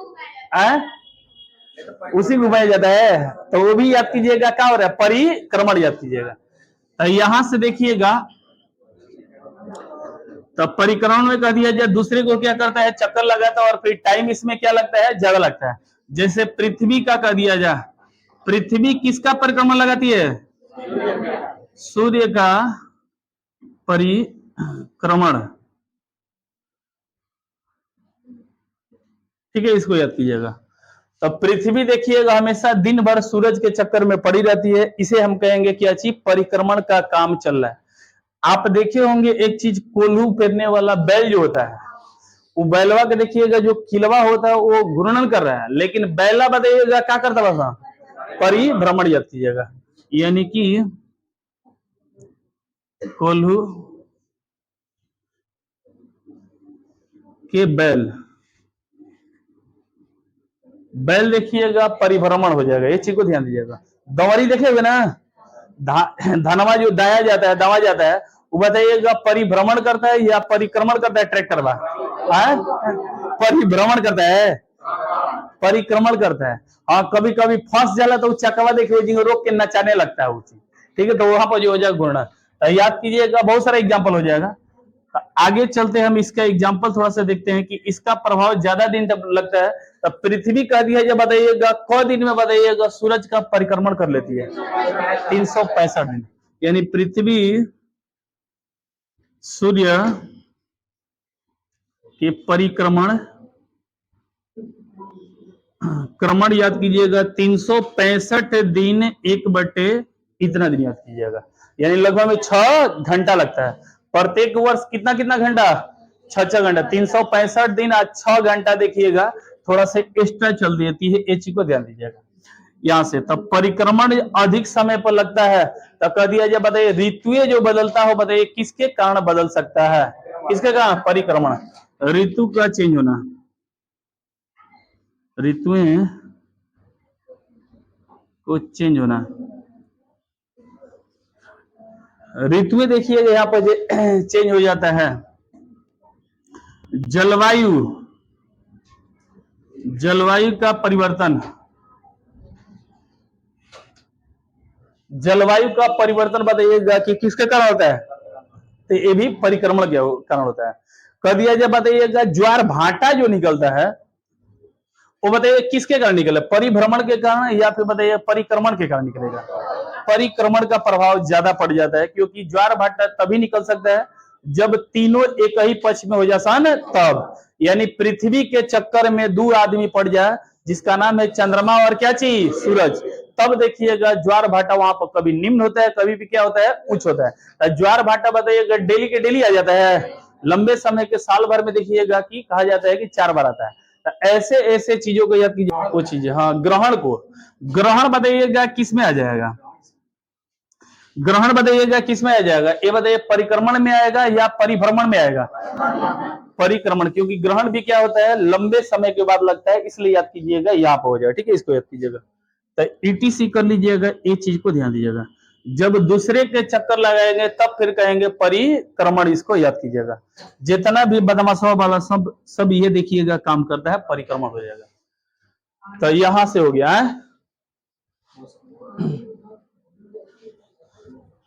उसी घुमाया जाता है। तो वो भी याद कीजिएगा क्या हो रहा है, परिक्रमण याद कीजिएगा। तो यहां से देखिएगा, तो परिक्रमण में कह दिया जाए दूसरे को क्या करता है, चक्कर लगाता है, और फिर टाइम इसमें क्या लगता है, ज्यादा लगता है। जैसे पृथ्वी का कह दिया जाए, पृथ्वी किसका परिक्रमण लगाती है, सूर्य का परिक्रमण, ठीक है, इसको याद कीजिएगा। तो पृथ्वी देखिएगा हमेशा दिन भर सूरज के चक्कर में पड़ी रहती है, इसे हम कहेंगे क्या चीज, परिक्रमण का काम चल रहा है। आप देखे होंगे एक चीज, कोल्हू फेरने वाला बैल जो होता है, वो बैलवा के देखिएगा जो किलवा होता है वो घूर्णन कर रहा है, लेकिन बैला बताइएगा क्या करता है, परिभ्रमण याद कीजिएगा। यानी कि कोल्हू के बैल देखिएगा परिभ्रमण हो जाएगा, ये चीज को ध्यान दीजिएगा। दंवरी देखेगा ना, धनवा जो दाया जाता है, दवा जाता है, वो बताइएगा परिभ्रमण करता है या परिक्रमण करता है, ट्रैक्टर बा परिभ्रमण करता है, परिक्रमण करता है। हाँ, कभी कभी फंस जाला तो चकवा देखिए रोक के नचाने लगता है वो चीज, ठीक है, तो वहां पर जो हो जाएगा घूर्णन। तो याद कीजिएगा, बहुत सारा एग्जाम्पल हो जाएगा। आगे चलते हैं, हम इसका एग्जाम्पल थोड़ा सा देखते हैं कि इसका प्रभाव ज्यादा दिन तक लगता है। तो पृथ्वी कह दिया जब बताइएगा क दिन में बताइएगा सूरज का परिक्रमण कर लेती है, 365 दिन। यानी पृथ्वी सूर्य के परिक्रमण क्रमण याद कीजिएगा 365 दिन 1/, इतना दिन याद कीजिएगा, यानी लगभग में 6 घंटा लगता है। प्रत्येक वर्ष कितना कितना घंटा, 6 घंटा, 365 दिन आज 6 घंटा देखिएगा, थोड़ा सा एक्स्ट्रा चल देती है, ये चीज को ध्यान दीजिएगा। यहाँ से, तब परिक्रमण अधिक समय पर लगता है। तो कह दिया जाए, बताइए ऋतुएं जो बदलता हो, बताइए किसके कारण बदल सकता है, किसके कारण, परिक्रमण, ऋतु का चेंज होना, ऋतुएं को चेंज होना। ऋतुएं देखिएगा यहाँ पर चेंज हो जाता है। जलवायु, जलवायु का परिवर्तन, जलवायु का परिवर्तन बताइएगा कि किसके कारण होता है, तो ये भी परिक्रमण के कारण होता है। कह दिया जाए, बताइएगा ज्वार भाटा जो निकलता है वो बताइए किसके कारण निकले, परिभ्रमण के कारण या फिर बताइए परिक्रमण के कारण निकलेगा। परिक्रमण का प्रभाव ज्यादा पड़ जाता है, क्योंकि ज्वार भाटा तभी निकल सकता है जब तीनों एक ही पक्ष में हो जाए ना, तब यानी पृथ्वी के चक्कर में दो आदमी पड़ जाए, जिसका नाम है चंद्रमा और क्या चीज, सूरज, तब देखिएगा ज्वार भाटा वहां पर कभी निम्न होता है, कभी भी क्या होता है, उच्च होता है। ज्वार भाटा बताइएगा डेली के डेली आ जाता है, लंबे समय के साल भर में देखिएगा कि कहा जाता है कि 4 बार आता है। तो ऐसे ऐसे चीजों को याद कीजिए, वो चीजें, हाँ ग्रहण को, ग्रहण बताइएगा किस में आ जाएगा, ग्रहण बताइएगा किस में आ जाएगा, ये बताइए परिक्रमण में आएगा या परिभ्रमण में आएगा, परिक्रमण, क्योंकि ग्रहण भी क्या होता है, लंबे समय के बाद लगता है, इसलिए याद कीजिएगा यहाँ पर हो जाएगा, ठीक है, इसको याद कीजिएगा। तो ईटीसी कर लीजिएगा, ये चीज को ध्यान दीजिएगा, जब दूसरे के चक्कर लगाएंगे तब फिर कहेंगे परिक्रमण, इसको याद कीजिएगा। जितना भी बदमाशों वाला सब ये देखिएगा काम करता है, परिक्रमण हो जाएगा। तो यहां से हो गया है।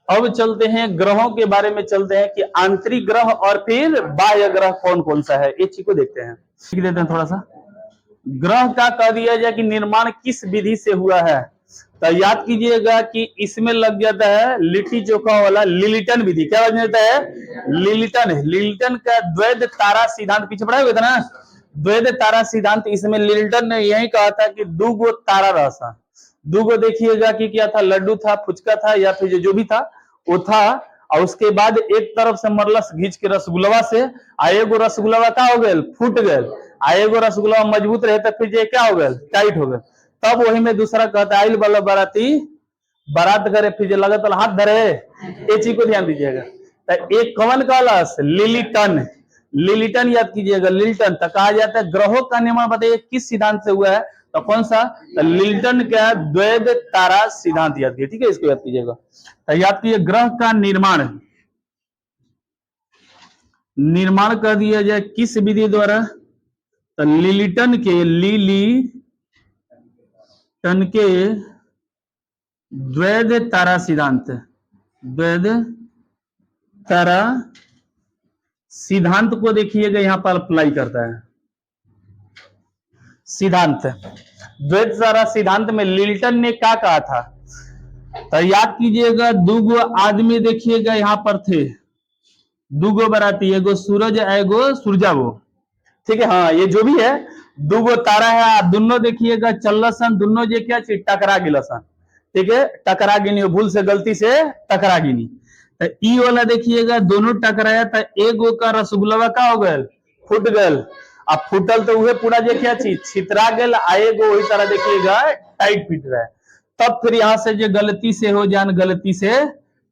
अब चलते हैं ग्रहों के बारे में, चलते हैं कि आंतरिक ग्रह और फिर बाह्य ग्रह कौन कौन सा है, ये चीज को देखते हैं, सीख देते हैं थोड़ा सा। ग्रह का कह दिया जाए कि निर्माण किस विधि से हुआ है, तो याद कीजिएगा कि इसमें लग जाता है लिट्टी चोखा वाला लिलिटन विधि, क्या बन जाता है, लिलिटन, लिलिटन का द्वैध तारा सिद्धांत, पीछे पढ़ा हुआ था ना, द्वैध तारा सिद्धांत, इसमें लिलिटन ने यही कहा था कि दो गो तारा रहता, दो गो देखिएगा कि क्या था, लड्डू था, फुचका था, या फिर जो भी था वो था, और उसके बाद एक तरफ से मरलस घींच के रसगुल्ला से, एगो रसगुल्ला का हो गए, फूट गए, एगो रसगुल्ला मजबूत रहे तो फिर क्या हो गए, टाइट हो गए। तब वही में दूसरा कहता है, आइल वाला बाराती बारात करे, फिर जो लगा तो हाथ धरे, ये चीज को ध्यान दीजिएगा। तो एक कवन कहलस, लिलिटन, लिलिटन याद कीजिएगा, लिलिटन। तो कहा जाता है ग्रहों का निर्माण बताइए किस सिद्धांत से हुआ है, तो कौन सा, तो लिलिटन का द्वैध तारा सिद्धांत याद कीजिए, ठीक है, इसको याद कीजिएगा। तो याद कीजिए ग्रह का निर्माण, निर्माण कर दिया जाए किस विधि द्वारा, तो लिलिटन के, लिलिटन के द्वैध तारा सिद्धांत, द्वैध तारा सिद्धांत को देखिएगा यहाँ पर अप्लाई करता है। सिद्धांत, द्वैध तारा सिद्धांत में लिलिटन ने क्या कहा था, तो याद कीजिएगा दूगो आदमी देखिएगा यहाँ पर थे, दूगो बाराती, एगो सूरज एगो सूरजा, वो ठीक है, हाँ ये जो भी है, दूगो तारा है, दोनों देखिएगा चलसन, दोनों जो क्या चीज टकरा गिलसन, ठीक है, टकरा गिनी, भूल से गलती से टकरा गिनी। तो ई वाला देखिएगा दोनों टकराया, तो एगो का रसगुल्ला का हो गल, फूट गल, अब फूटल तो वह पूरा जो क्या चीज छितरा गल, आएगो वही तरह देखिएगा टाइट फिट रहा है। तब फिर यहाँ से जो गलती से हो जान, गलती से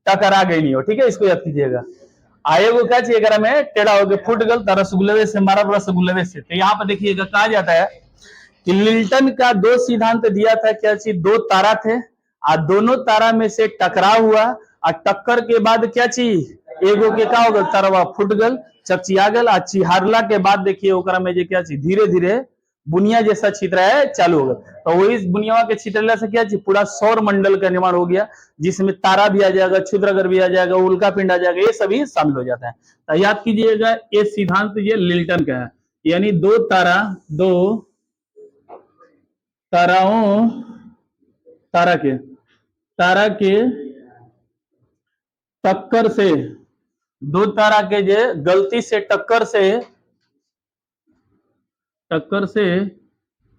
टकरा गई नहीं हो, ठीक है, इसको याद कीजिएगा। आएगो क्या चाहिए, अगर हमें टेढ़ा हो गया, फूट गल, तो रसगुल्ले से मारा, रसगुल्ले से। तो यहाँ पर देखिएगा कहा जाता है कि लिल्टन का दो सिद्धांत दिया था, क्या चीज, दो तारा थे, दोनों तारा में से टकराव हुआ, और टक्कर के बाद क्या चीज, एगो के क्या हो गल, तरवा फूट गल, चकचिया गल, आ चिहारला के बाद देखिए ओकरा में जो क्या चीज धीरे धीरे बुनिया जैसा छितरा है चालू हो गया। तो वही बुनिया के छितरला से क्या चीज, पूरा सौर मंडल का निर्माण हो गया, जिसमें तारा भी आ जाएगा, क्षुद्रग्रह भी आ जाएगा, उल्का पिंड आ जाएगा, ये सभी शामिल हो जाता है। तो याद कीजिएगा ये सिद्धांत ये लिल्टन का है, यानी दो तारा, दो ताराओं, तारा के टक्कर से, दो तारा के जे गलती से टक्कर से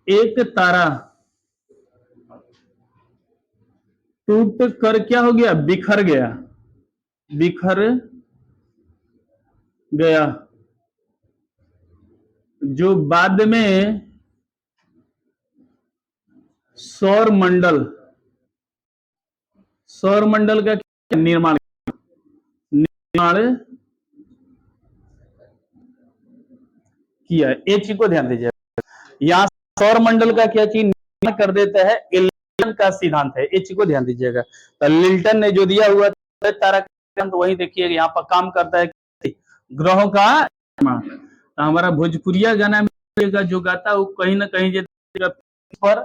एक तारा टूट कर क्या हो गया, बिखर गया, बिखर गया, जो बाद में सौर मंडल, सौर मंडल का निर्माण निर्माण किया, ये चीज को ध्यान दीजिए। यहाँ सौर मंडल का क्या चीज निर्माण कर देता है, लिल्टन का सिद्धांत है, ये चीज को ध्यान दीजिएगा। तो लिल्टन ने जो दिया हुआ तारा तो वही देखिएगा यहाँ पर काम करता है ग्रहों का निर्माण। तो हमारा भोजपुरिया गाना में जो गाता है वो कहीं ना कहीं पर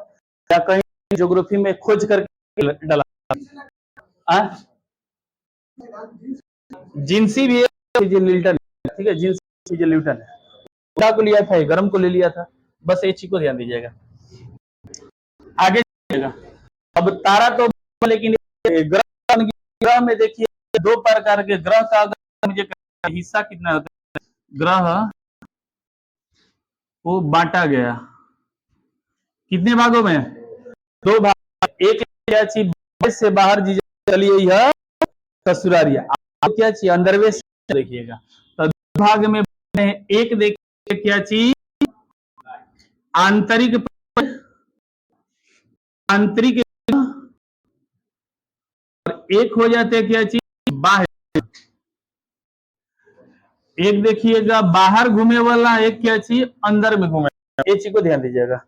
या कहीं ज्योग्राफी में खोज करके डाला। जिनसी भी लिल्टन, ठीक है, जिनसी लिल्टन है, को लिया था, गर्म को ले लिया था, बस ये चीज को ध्यान दीजिएगा। आगे जाइएगा। अब तारा तो, लेकिन ग्रह में देखिए दो प्रकार के ग्रह का मुझे हिस्सा कितना होता है, ग्रह वो बांटा गया कितने भागों में, दो भाग। एक क्या चीज से बाहर चलिए यह ससुरारिया, क्या चीज अंदरवे देखिएगा। तो दो भाग में एक देखिए क्या चीज आंतरिक, आंतरिक, और एक हो जाते क्या चीज बाह्य। एक देखिएगा बाहर घूमे वाला, एक क्या चीज अंदर में घूमे, ये चीज को ध्यान दीजिएगा।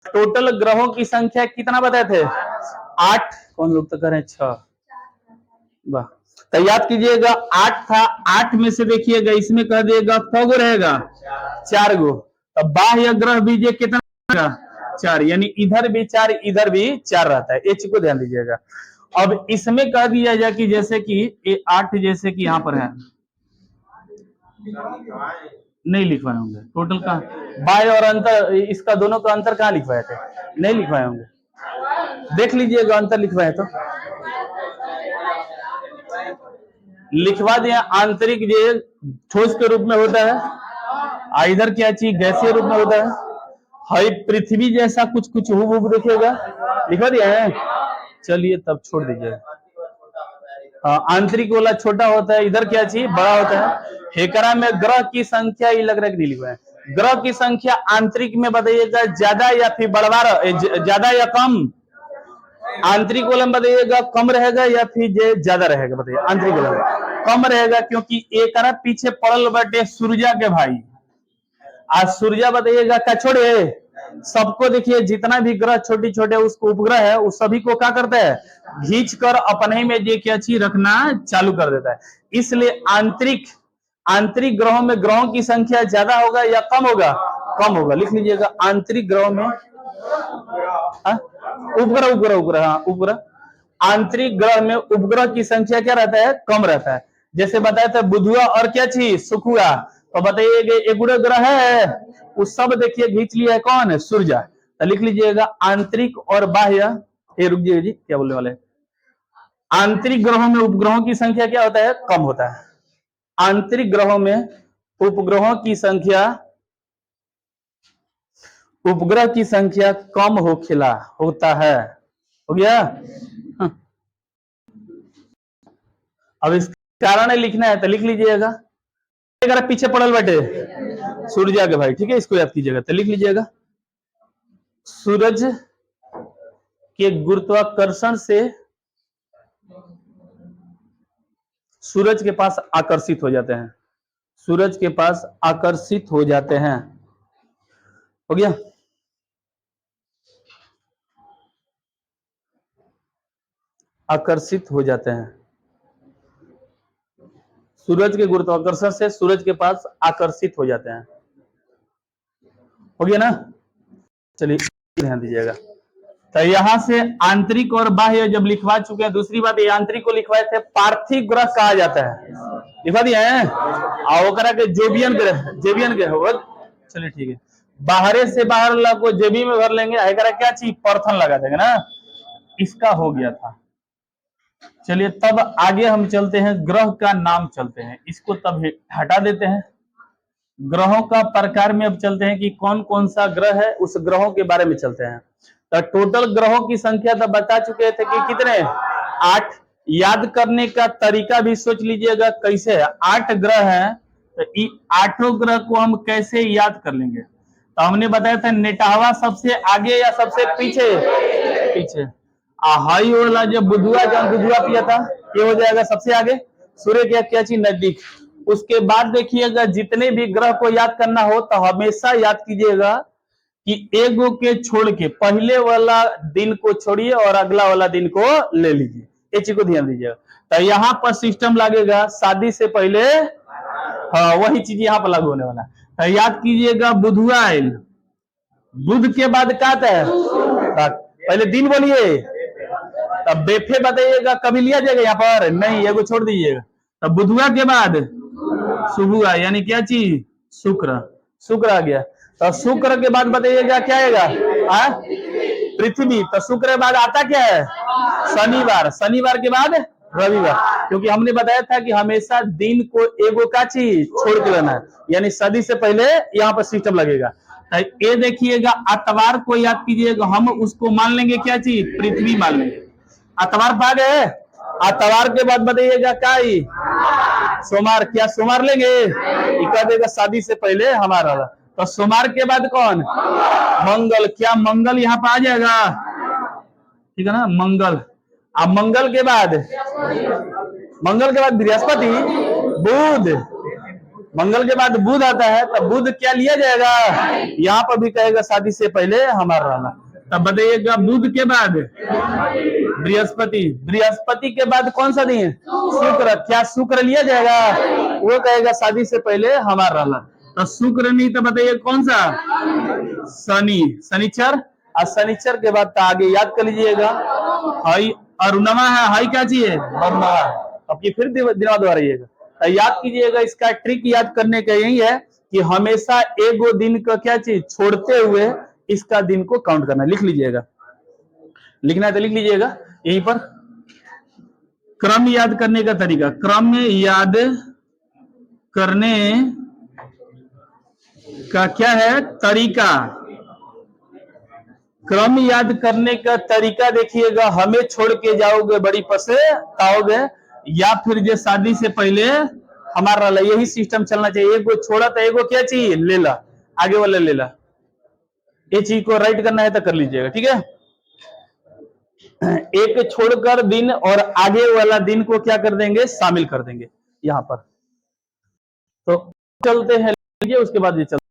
टोटल ग्रहों की संख्या कितना बताए थे, 8, कौन लोग तो करें 6, वाह। तो याद कीजिएगा 8 था, 8 में से देखिएगा इसमें कह दिएगा कौ रहेगा, 4 गो। तो बाह्य ग्रह बीजे कितना रहेगा, 4, यानी इधर भी 4 इधर भी 4 रहता है, ये चीज को ध्यान दीजिएगा। अब इसमें कह दिया जाए कि जैसे कि ये 8 जैसे कि यहाँ पर है, नहीं लिखवाए होंगे टोटल का बाह्य और अंतर, इसका दोनों का अंतर कहाँ लिखवाए थे, नहीं लिखवाए होंगे, देख लीजिएगा अंतर लिखवाए तो लिखवा दिया। आंतरिक जो ठोस के रूप में होता है, इधर क्या चीज गैसीय रूप में होता है, हाई पृथ्वी जैसा कुछ कुछ हुबहू देखिएगा, लिखवा दिया है, चलिए तब छोड़ दीजिए। आंतरिक वाला छोटा होता है, इधर क्या चीज बड़ा होता है। हेकरा में ग्रह की संख्या ही लग रहा है नहीं लिखवा है, ग्रह की संख्या आंतरिक में बताइएगा ज्यादा या फिर बढ़वा, ज्यादा या कम, आंतरिक वाला में बताइएगा कम रहेगा या फिर ज्यादा रहेगा, बताइए आंतरिक वाला कम रहेगा, क्योंकि एक पीछे पड़ल बटे सूर्या के भाई, आज सूर्या बताइएगा क्या छोड़े सबको, देखिए जितना भी ग्रह छोटे छोटे उसको उपग्रह है उस सभी को क्या करता है, खींच कर अपने ही में ये क्या चीज रखना चालू कर देता है। इसलिए आंतरिक ग्रहों में ग्रहों की संख्या ज्यादा होगा या कम होगा, कम होगा, लिख लीजिएगा। आंतरिक ग्रहों में उपग्रह, आंतरिक ग्रह में उपग्रह की संख्या क्या रहता है, कम रहता है। जैसे बताया था बुधुआ और क्या चीज सुखुआ, तो बताइए एक ग्रह है उस सब देखिए खींच लिया है, कौन है, सूर्य। तो लिख लीजिएगा आंतरिक और बाह्य, ये रुक जाइए जी क्या बोलने वाले, आंतरिक ग्रहों में उपग्रहों की संख्या क्या होता है, कम होता है। आंतरिक ग्रहों में उपग्रहों की संख्या, उपग्रह की संख्या कम होता है, हो गया। अब इस कारण लिखना है तो लिख लीजिएगा, अगर पीछे पड़ल बैठे सूर्य के भाई, ठीक है, इसको याद कीजिएगा। तो लिख लीजिएगा सूरज के गुरुत्वाकर्षण से सूरज के पास आकर्षित हो जाते हैं, सूरज के पास आकर्षित हो जाते हैं, हो गया। आकर्षित हो जाते हैं, सूरज के गुरुत्वाकर्षण से सूरज के पास आकर्षित हो जाते हैं, हो गया ना। चलिए ध्यान दीजिएगा। तो यहां से आंतरिक और बाह्य जब लिखवा चुके हैं, दूसरी बात ये आंतरिक को लिखवाए थे पार्थिव ग्रह कहा जाता है, लिखवा दिया है, और के जोबियन ग्रह, चलिए ठीक है। बाहरे से बाहर को जेबी में भर लेंगे, क्या चीज परथन लगा देंगे ना, इसका हो गया था। चलिए तब आगे हम चलते हैं, ग्रह का नाम चलते हैं, इसको तब हटा देते हैं। ग्रहों का प्रकार में अब चलते हैं कि कौन कौन सा ग्रह है, उस ग्रहों के बारे में चलते हैं। तो टोटल ग्रहों की संख्या तो बता चुके थे कि कितने, 8। याद करने का तरीका भी सोच लीजिएगा कैसे है, 8 ग्रह हैं, तो 8 ग्रह को हम कैसे याद कर लेंगे। तो हमने बताया था नेटहवा सबसे आगे या सबसे पीछे, पीछे। हाई वाला जो बुधुआ, जब बुधुआ पिया था, ये हो जाएगा सबसे आगे, सूर्य के क्या चीज नजदीक। उसके बाद देखिएगा जितने भी ग्रह को याद करना हो तो हमेशा याद कीजिएगा कि एगो के छोड़ के पहले वाला दिन को छोड़िए और अगला वाला दिन को ले लीजिए, ये चीज को ध्यान दीजिएगा। तो यहाँ पर सिस्टम लगेगा शादी से पहले, हाँ वही चीज यहाँ पर लागू होने वाला। तो याद कीजिएगा बुधुआ आयल, बुध के बाद का है, पहले दिन बोलिए, तब बेफे बताइएगा कभी लिया जाएगा यहाँ पर, नहीं एगो छोड़ दीजिएगा। तब बुधुआ के बाद सुबुआ, यानी क्या चीज, शुक्र, शुक्र आ गया। तो शुक्र के बाद बताइएगा क्या आएगा, पृथ्वी। तो शुक्र के बाद आता क्या है, शनिवार, शनिवार के बाद रविवार, क्योंकि हमने बताया था कि हमेशा दिन को एगो का चीज छोड़ के लेना है, यानी सदी से पहले यहाँ पर सिस्टम लगेगा। तो ये देखिएगा अतवार को याद कीजिएगा, हम उसको मान लेंगे क्या चीज, पृथ्वी मान लेंगे। अतवार पा गए, अतवार के बाद बताइएगा क्या, सोमवार, क्या सोमवार लेंगे, कह देगा शादी से पहले हमारा। तो सोमवार के बाद कौन, मंगल, क्या मंगल यहाँ पे आ जाएगा, ठीक है ना, मंगल। अब मंगल के बाद, मंगल के बाद बृहस्पति, बुध, मंगल के बाद बुध आता है, तब बुध क्या लिया जाएगा, यहाँ पर भी कहेगा शादी से पहले हमारा रहना। तब बताइएगा बुध के बाद बृहस्पति, बृहस्पति के बाद कौन सा दिन, शुक्र, क्या शुक्र लिया जाएगा, वो कहेगा शादी से पहले हमारा रहना। तो शुक्र नहीं तो बताइए कौन सा, शनि, शनिचर। और शनिचर के बाद तो आगे याद कर लीजिएगा, हाई अरुणमा है, हाई क्या चाहिए, अरुणमा। अब ये फिर दिमाग दो रहिएगा, तो याद कीजिएगा। इसका ट्रिक याद करने का यही है कि हमेशा एगो दिन का क्या चीज छोड़ते हुए इसका दिन को काउंट करना। लिख लीजिएगा, लिखना है तो लिख लीजिएगा यहीं पर। क्रम याद करने का तरीका, क्रम में याद करने का क्या है तरीका, क्रम याद करने का तरीका देखिएगा, हमें छोड़ के जाओगे बड़ी पछताओगे, या फिर जो शादी से पहले हमारा, यही सिस्टम चलना चाहिए। एगो छोड़ा तो एगो क्या चाहिए ले ला, आगे वाला ले ला, ये चीज को राइट करना है तो कर लीजिएगा, ठीक है। एक छोड़कर दिन और आगे वाला दिन को क्या कर देंगे, शामिल कर देंगे यहाँ पर। तो चलते हैं, उसके बाद ये चलते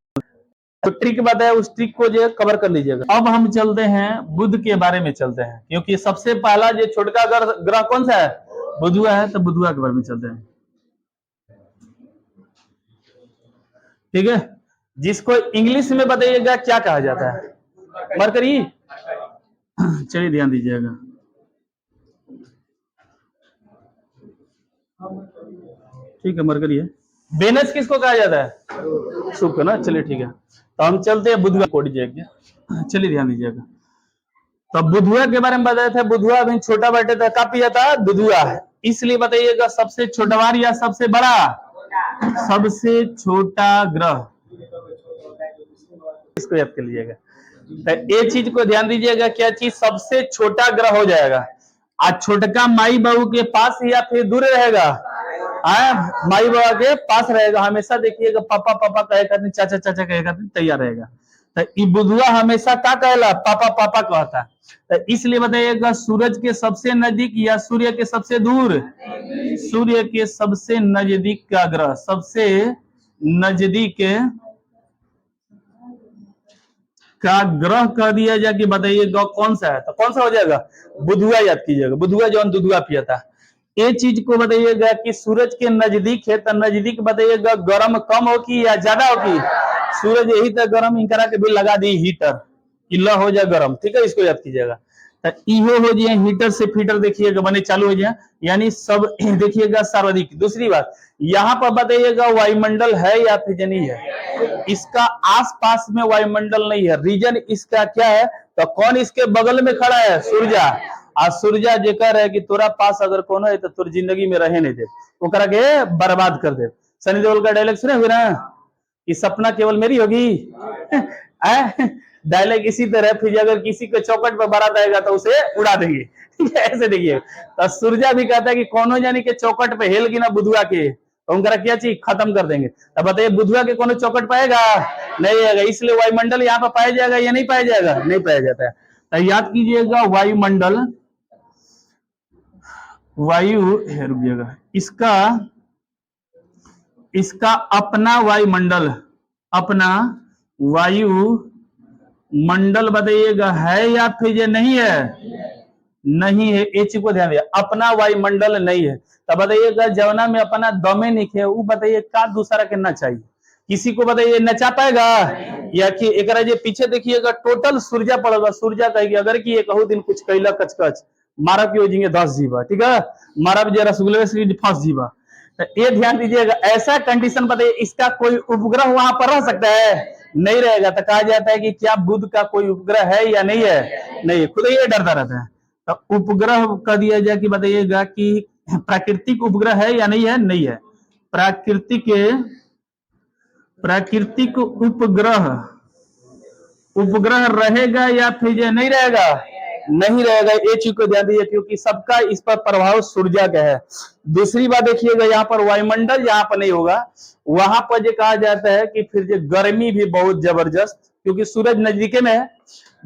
तो ट्रिक बताया, उस ट्रिक को जो कवर कर लीजिएगा। अब हम चलते हैं बुध के बारे में चलते हैं, क्योंकि सबसे पहला जो छोटका ग्रह कौन सा है, बुधुआ है, तो बुधुआ के बारे में चलते हैं, ठीक है। जिसको इंग्लिश में बताइएगा क्या कहा जाता है, मरकरी, चलिए ध्यान दीजिएगा, ठीक है, मरकरी है। वेनस किसको कहा जाता है, शुक्र ना, चलिए ठीक है। तो हम चलते हैं बुधुआ को, चलिए ध्यान दीजिएगा। तो बुधुआ के बारे में बताया था, बुधुआ अभी छोटा बैठे था, का पिया था, दुधुआ है, इसलिए बताइएगा सबसे छोटा बार या सबसे बड़ा, सबसे छोटा ग्रह, इसको याद कर लीजिएगा। तो ये चीज को ध्यान दीजिएगा, क्या चीज सबसे छोटा ग्रह हो जाएगा। आज छोटका माई बहू के पास या फिर दूर रहेगा, माई बाबा के पास रहेगा, हमेशा देखिएगा पापा पापा कहे करते, चाचा चाचा कहे करते, तैयार रहेगा। तो बुधुआ हमेशा क्या कहला, पापा पापा कहता। तो इसलिए बताइएगा सूरज के सबसे नजदीक या सूर्य के सबसे दूर, सूर्य के सबसे नजदीक का ग्रह, सबसे नजदीक का ग्रह कह दिया जाए कि बताइएगा कौन सा है, तो कौन सा हो जाएगा, बुधुआ याद कीजिएगा, बुधुआ जो दुधुआ पिया था। ये चीज को बताइएगा कि सूरज के नजदीक है, तो नजदीक बताइएगा गर्म कम होगी या ज्यादा होगी, सूरज यही तक गर्म करा के भी लगा दी हीटर, किला हो जाए गर्म, ठीक है, इसको याद कीजिएगा। तो इहो हो जाए हीटर से फीटर देखिएगा बने चालू हो जाए, यानी सब देखिएगा सर्वाधिक। दूसरी बात यहाँ पर बताइएगा वायुमंडल है या फिर नहीं है, इसका आसपास में वायुमंडल नहीं है, रीजन इसका क्या है, तो कौन इसके बगल में खड़ा है, सूर्या। आज सूर्या जेकर है कि तोरा पास अगर कौन है तो तोर जिंदगी में रहे नहीं दे, वो करा के बर्बाद कर दे। सनी देओल का डायलॉग सुने हुए ना, कि सपना केवल मेरी होगी, डायलॉग इसी तरह, फिर अगर किसी के चौकट पर बारात आएगा तो उसे उड़ा देंगे, ऐसे देखिए। तो सूर्या भी कहता है कि कौनो जानी के चौकट पे हेल गिना बुधुआ के, तो उनका क्या चीज खत्म कर देंगे। तब बताइए बुधवा के कोनो चौकट पाएगा नहीं आएगा, इसलिए वायुमंडल यहाँ पर पाया जाएगा या नहीं पाया जाएगा, नहीं पाया जाता है। तो याद कीजिएगा वायुमंडल, वायु रुकिएगा, इसका अपना वायुमंडल, अपना वायु मंडल बताइएगा है या फिर ये नहीं है, नहीं है। ये चीज को ध्यान दिया, अपना वायुमंडल नहीं है। तब बताइएगा जवना में अपना दमे निखे वो बताइए का दूसरा के ना चाहिए, किसी को बताइए नचा पाएगा या कि एक जे पीछे देखिएगा टोटल सूर्या पड़ेगा, सूर्या कहेगी अगर कि एक दिन कुछ कैला कचकच मारब की हो जाएंगे 10 जीवा, ठीक है, मारब जे रसगुल्ले से फंस जीवा। तो ये ध्यान दीजिएगा, ऐसा कंडीशन बताइए इसका कोई उपग्रह वहां पर रह सकता है, नहीं रहेगा। तो कहा जाता है कि क्या बुध का कोई उपग्रह है या नहीं है, नहीं है, खुद ये डरता रहता है। तो उपग्रह कह दिया जाए कि बताइएगा कि प्राकृतिक उपग्रह है या नहीं है, नहीं है। प्राकृतिक उपग्रह रहेगा या फिर ये नहीं रहेगा, नहीं रहेगा। ये चीज को ध्यान दीजिए क्योंकि सबका इस पर प्रभाव सूर्य का है। दूसरी बात देखिएगा यहाँ पर वायुमंडल यहाँ पर नहीं होगा, वहां पर ये कहा जाता है कि फिर ये गर्मी भी बहुत जबरदस्त, क्योंकि सूरज नजदीके में है,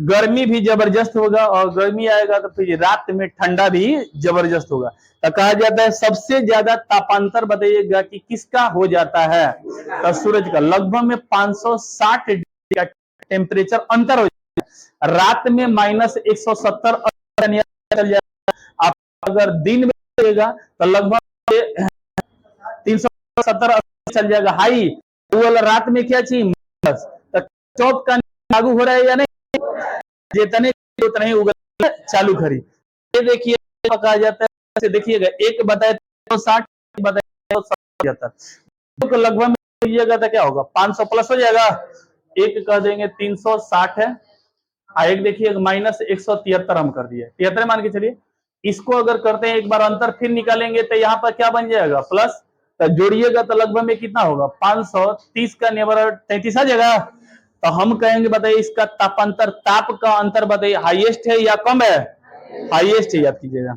गर्मी भी जबरदस्त होगा और गर्मी आएगा तो फिर रात में ठंडा भी जबरदस्त होगा। तो कहा जाता है सबसे ज्यादा तापांतर बताइएगा कि किसका हो जाता है, तो सूरज का। लगभग में 560 डिग्री का टेम्परेचर अंतर हो जाता है, रात में -170 चल जाएगा। आप अगर दिन में चलेगा तो लगभग 370 चल जाएगा हाई, वो वाला रात में क्या चाहिए, तो चौथ का लागू हो रहा है या नहीं, जितने उतना ही उगल चालू करी। ये देखिए कहा जाता है, देखिएगा एक बताए 360, बताए 370, तो लगभग में तो क्या होगा 500 प्लस हो जाएगा। एक कह देंगे 360 है, एक देखिए -173 हम कर दिए, 73 मान के चलिए। इसको अगर करते हैं एक बार अंतर फिर निकालेंगे तो यहाँ पर क्या बन जाएगा प्लस, तो जोड़िएगा तो लगभग में कितना होगा 530 का नेबर 33 आ जाएगा। तो हम कहेंगे बताइए इसका तापांतर, ताप का अंतर बताइए हाईएस्ट है या कम है, हाईएस्ट है, याद कीजिएगा।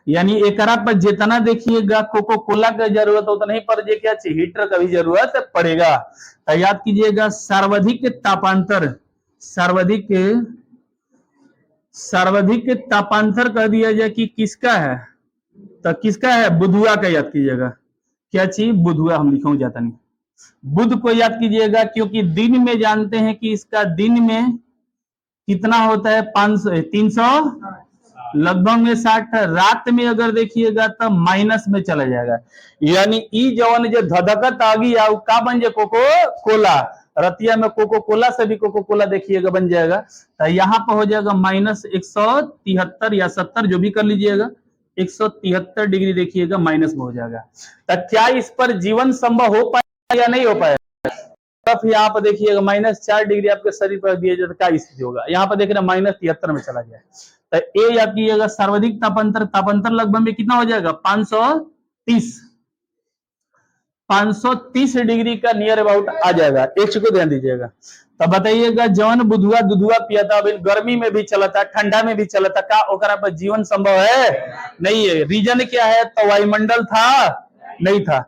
यानी एक पर जितना देखिएगा कोको कोला का जरूरत उतना ही पर क्या चाहिए हीटर का भी जरूरत पड़ेगा। तो याद कीजिएगा सर्वाधिक तापांतर, सर्वाधिक तापांतर कह दिया जाए कि किसका है, तो किसका है, बुधवा का। याद कीजिएगा क्या चीज, बुधवा। हम लिखूंगा जाता नहीं, बुध को याद कीजिएगा क्योंकि दिन में जानते हैं कि इसका दिन में कितना होता है 300 लगभग में 60, रात में अगर देखिएगा तो माइनस में चला जाएगा। यानी ई जवन जो धधकत आ गई का बन जाए कोको कोला, रतिया में कोको कोला से भी कोको कोला देखिएगा बन जाएगा। तो यहाँ पर हो जाएगा -173 या 70 जो भी कर लीजिएगा, 173 डिग्री देखिएगा माइनस में हो जाएगा। तो क्या इस पर जीवन संभव हो पाएगा या नहीं हो पाएगा, तब यहाँ पर देखिएगा -4 डिग्री आपके शरीर पर दिया जाए तो क्या स्थिति होगा। यहाँ पर देख रहे -73 में चला गया। तो ए याद कीजिएगा सर्वाधिक तापांतर लगभग में कितना हो जाएगा 530 डिग्री का नियर अबाउट आ जाएगा। एक चीज को ध्यान दीजिएगा। तो बताइएगा जौन बुधवा दुधवा पिया था, गर्मी में भी चला था, ठंडा में भी चला था, का ओकरा पर जीवन संभव है, नहीं है। रीजन क्या है, तो वायुमंडल था, नहीं था,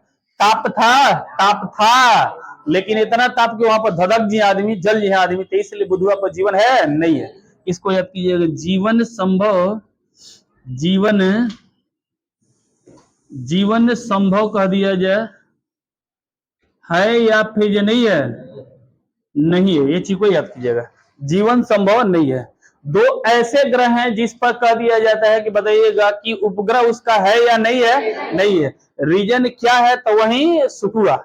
ताप था, लेकिन इतना ताप कि वहां पर धधक जी आदमी, जल जी आदमी, तो इसलिए बुधवा पर जीवन है, नहीं है। इसको याद कीजिएगा, जीवन संभव कह दिया जाए है या फिर नहीं है, नहीं है। ये चीज को याद कीजिएगा, जीवन संभव नहीं है। दो ऐसे ग्रह हैं जिस पर कह दिया जाता है कि बताइएगा कि उपग्रह उसका है या नहीं है, नहीं है। रीजन क्या है, तो वही सुकुआ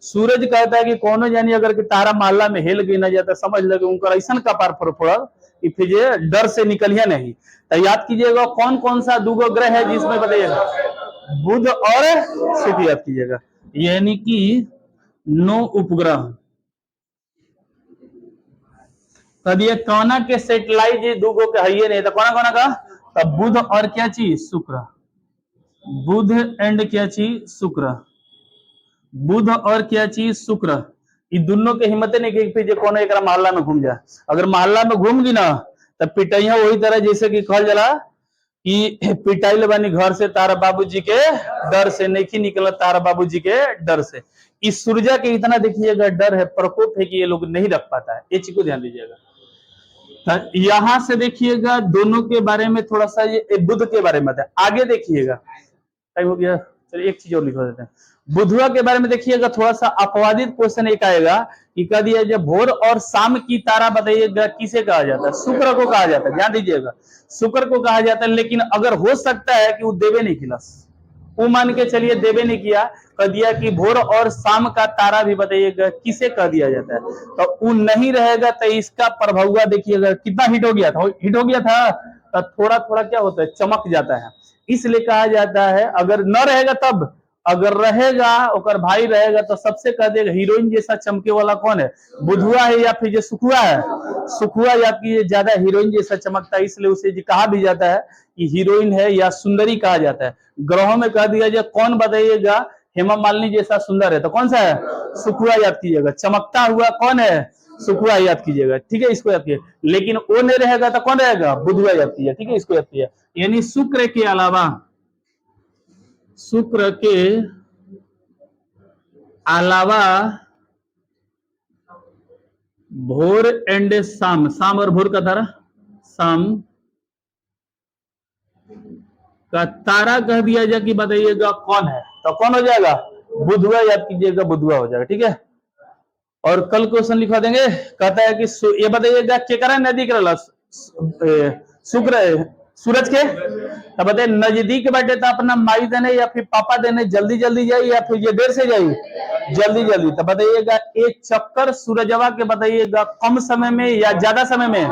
सूरज कहता है कि कोनो जानी अगर कि तारा माला में हिल गई ना जाता, समझ लगे उनका ऐसा कपार फोड़ कि फिर डर से निकलिए नहीं। तो याद कीजिएगा कौन कौन सा दूगो ग्रह है जिसमें बताइएगा बुध और शुक्र, याद कीजिएगा। यानी कि 9 उपग्रह कदिए कौना के सेटेलाइट दूगो के है नहीं, तो कोना का, तो बुध और क्या चीज शुक्र, बुध एंड क्या चीज शुक्र, बुध और क्या चीज शुक्र। ये दोनों के हिम्मत नहीं कि फिर कोनो एक मोहल्ला में घूम जाए। अगर मोहल्ला में घूम गई ना तो पिटैया वही तरह जैसे कि कहल जाला कि पिटाइल बनी घर से तारा बाबूजी के डर से, नहीं निकला तारा बाबूजी के डर से। इस सूर्या के इतना देखिएगा डर है, प्रकोप है कि ये लोग नहीं रख पाता है, ये चीज को ध्यान दीजिएगा। यहां से देखिएगा दोनों के बारे में थोड़ा सा, ये बुध के बारे में है। आगे देखिएगा, टाइम हो गया, चलिए एक चीज और लिखवा देते हैं। बुधवा के बारे में देखिएगा, थोड़ा सा अपवादित क्वेश्चन एक आएगा कि कह दिया जब भोर और शाम की तारा बताइएगा किसे कहा जाता है? शुक्र को कहा जाता है, ध्यान दीजिएगा, शुक्र को कहा जाता है। लेकिन अगर हो सकता है कि वो देवे नहीं किला, वो मान के चलिए देवे नहीं किया, कह दिया कि भोर और शाम का तारा भी बताइएगा किसे कह दिया जाता है, तो वो नहीं रहेगा तो इसका प्रभाव देखिएगा कितना हिट हो गया था, हिट हो गया था, तो थोड़ा थोड़ा क्या होता है, चमक जाता है, इसलिए कहा जाता है। अगर न रहेगा तब, अगर रहेगा ओकर भाई रहेगा तो सबसे कह देगा हीरोइन जैसा चमके वाला कौन है? बुधुआ है या फिर जो सुखुआ है? सुखुआ या फिर ज्यादा हीरोइन जैसा चमकता है, इसलिए उसे कहा भी जाता है कि हीरोइन है या सुंदरी कहा जाता है। ग्रहों में कह दिया जाए कौन बताइएगा हेमा मालिनी जैसा सुंदर है, तो कौन सा है? सुखुआ याद कीजिएगा। चमकता हुआ कौन है? सुखुआ याद कीजिएगा, ठीक है, इसको याद कीजिए। लेकिन वो नहीं रहेगा तो कौन रहेगा? बुधुआ याद कीजिए, ठीक है, इसको याद कीजिए। यानी शुक्र के अलावा, शुक्र के अलावा भोर एंड शाम, शाम और भोर का तारा, शाम का तारा कह दिया जाए कि बताइएगा कौन है, तो कौन हो जाएगा? बुधवा याद कीजिएगा, बुधवा हो जाएगा, ठीक है। और कल क्वेश्चन लिखवा देंगे, कहता है कि ये बताइएगा केकरा नदी के शुक्र सूरज के, तो बताइए नजदीक बैठे तो अपना माई देने या फिर पापा देने जल्दी जल्दी जाए या फिर ये देर से जाए जल्दी जल्दी, तो बताइएगा एक चक्कर सूरजवा के बताइएगा कम समय में या ज्यादा समय में?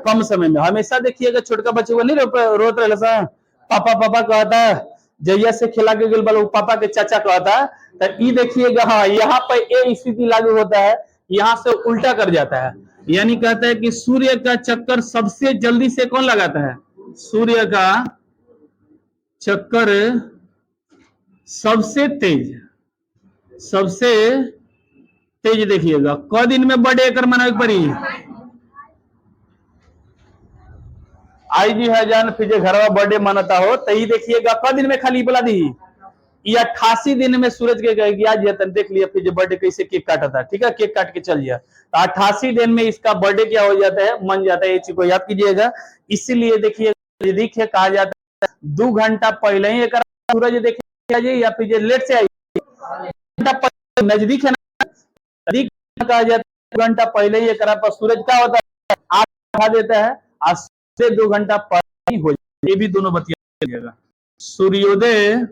कम समय में। हमेशा देखिएगा छोटका बच्चे को नहीं रोत रहे सा, पापा पापा कहता है, जैया से खिला के गल वो पापा के चाचा कहता है, तो ये देखिएगा हाँ यहाँ पर ये स्थिति लागू होता है, यहाँ से उल्टा कर जाता है। यानी कहता है कि सूर्य का चक्कर सबसे जल्दी से कौन लगाता है? सूर्य का चक्कर सबसे तेज, सबसे तेज देखिएगा क दिन में बर्थडे कर मनावे पड़ी आई जी है जान, फिर घर में बर्थडे मनाता हो तो ये देखिएगा क दिन में खाली बोला दी, ये 88 दिन में सूरज के गया देख लिया, फिर बर्थडे कैसे केक काटा था, ठीक है, केक काट के चल गया, तो 88 दिन में इसका बर्थडे क्या हो जाता है? मन जाता है, ये चीज को याद कीजिएगा। इसीलिए देखिए नजदीक है कहा जाता है, 2 घंटा पहले ही एक सूरज देखिए या फिर लेट से आई, नजदीक है ना, नजदीक कहा जाता है, 2 घंटा पहले ही एक सूरज क्या होता है? आग दिखा देता है, आज से 2 घंटा पहले ही हो जाए, ये भी दोनों बतिया। सूर्योदय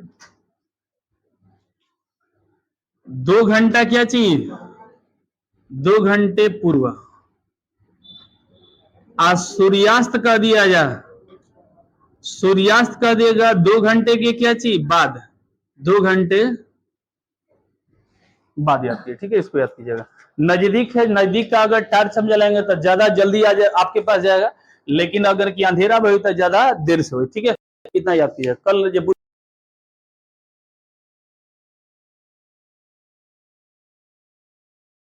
2 घंटा क्या चीज? 2 घंटे पूर्व। आज सूर्यास्त कर दिया जा, सूर्यास्त कर देगा 2 घंटे के क्या चीज? बाद, 2 घंटे बाद याद कीजिए, ठीक है, इसको याद कीजिएगा। नजदीक है, नजदीक का अगर टार्च समझ लेंगे तो ज्यादा जल्दी आ जाए आपके पास जाएगा, लेकिन अगर कि अंधेरा भी हो तो ज्यादा देर से हो, ठीक है, इतना याद कीजिए। कल जब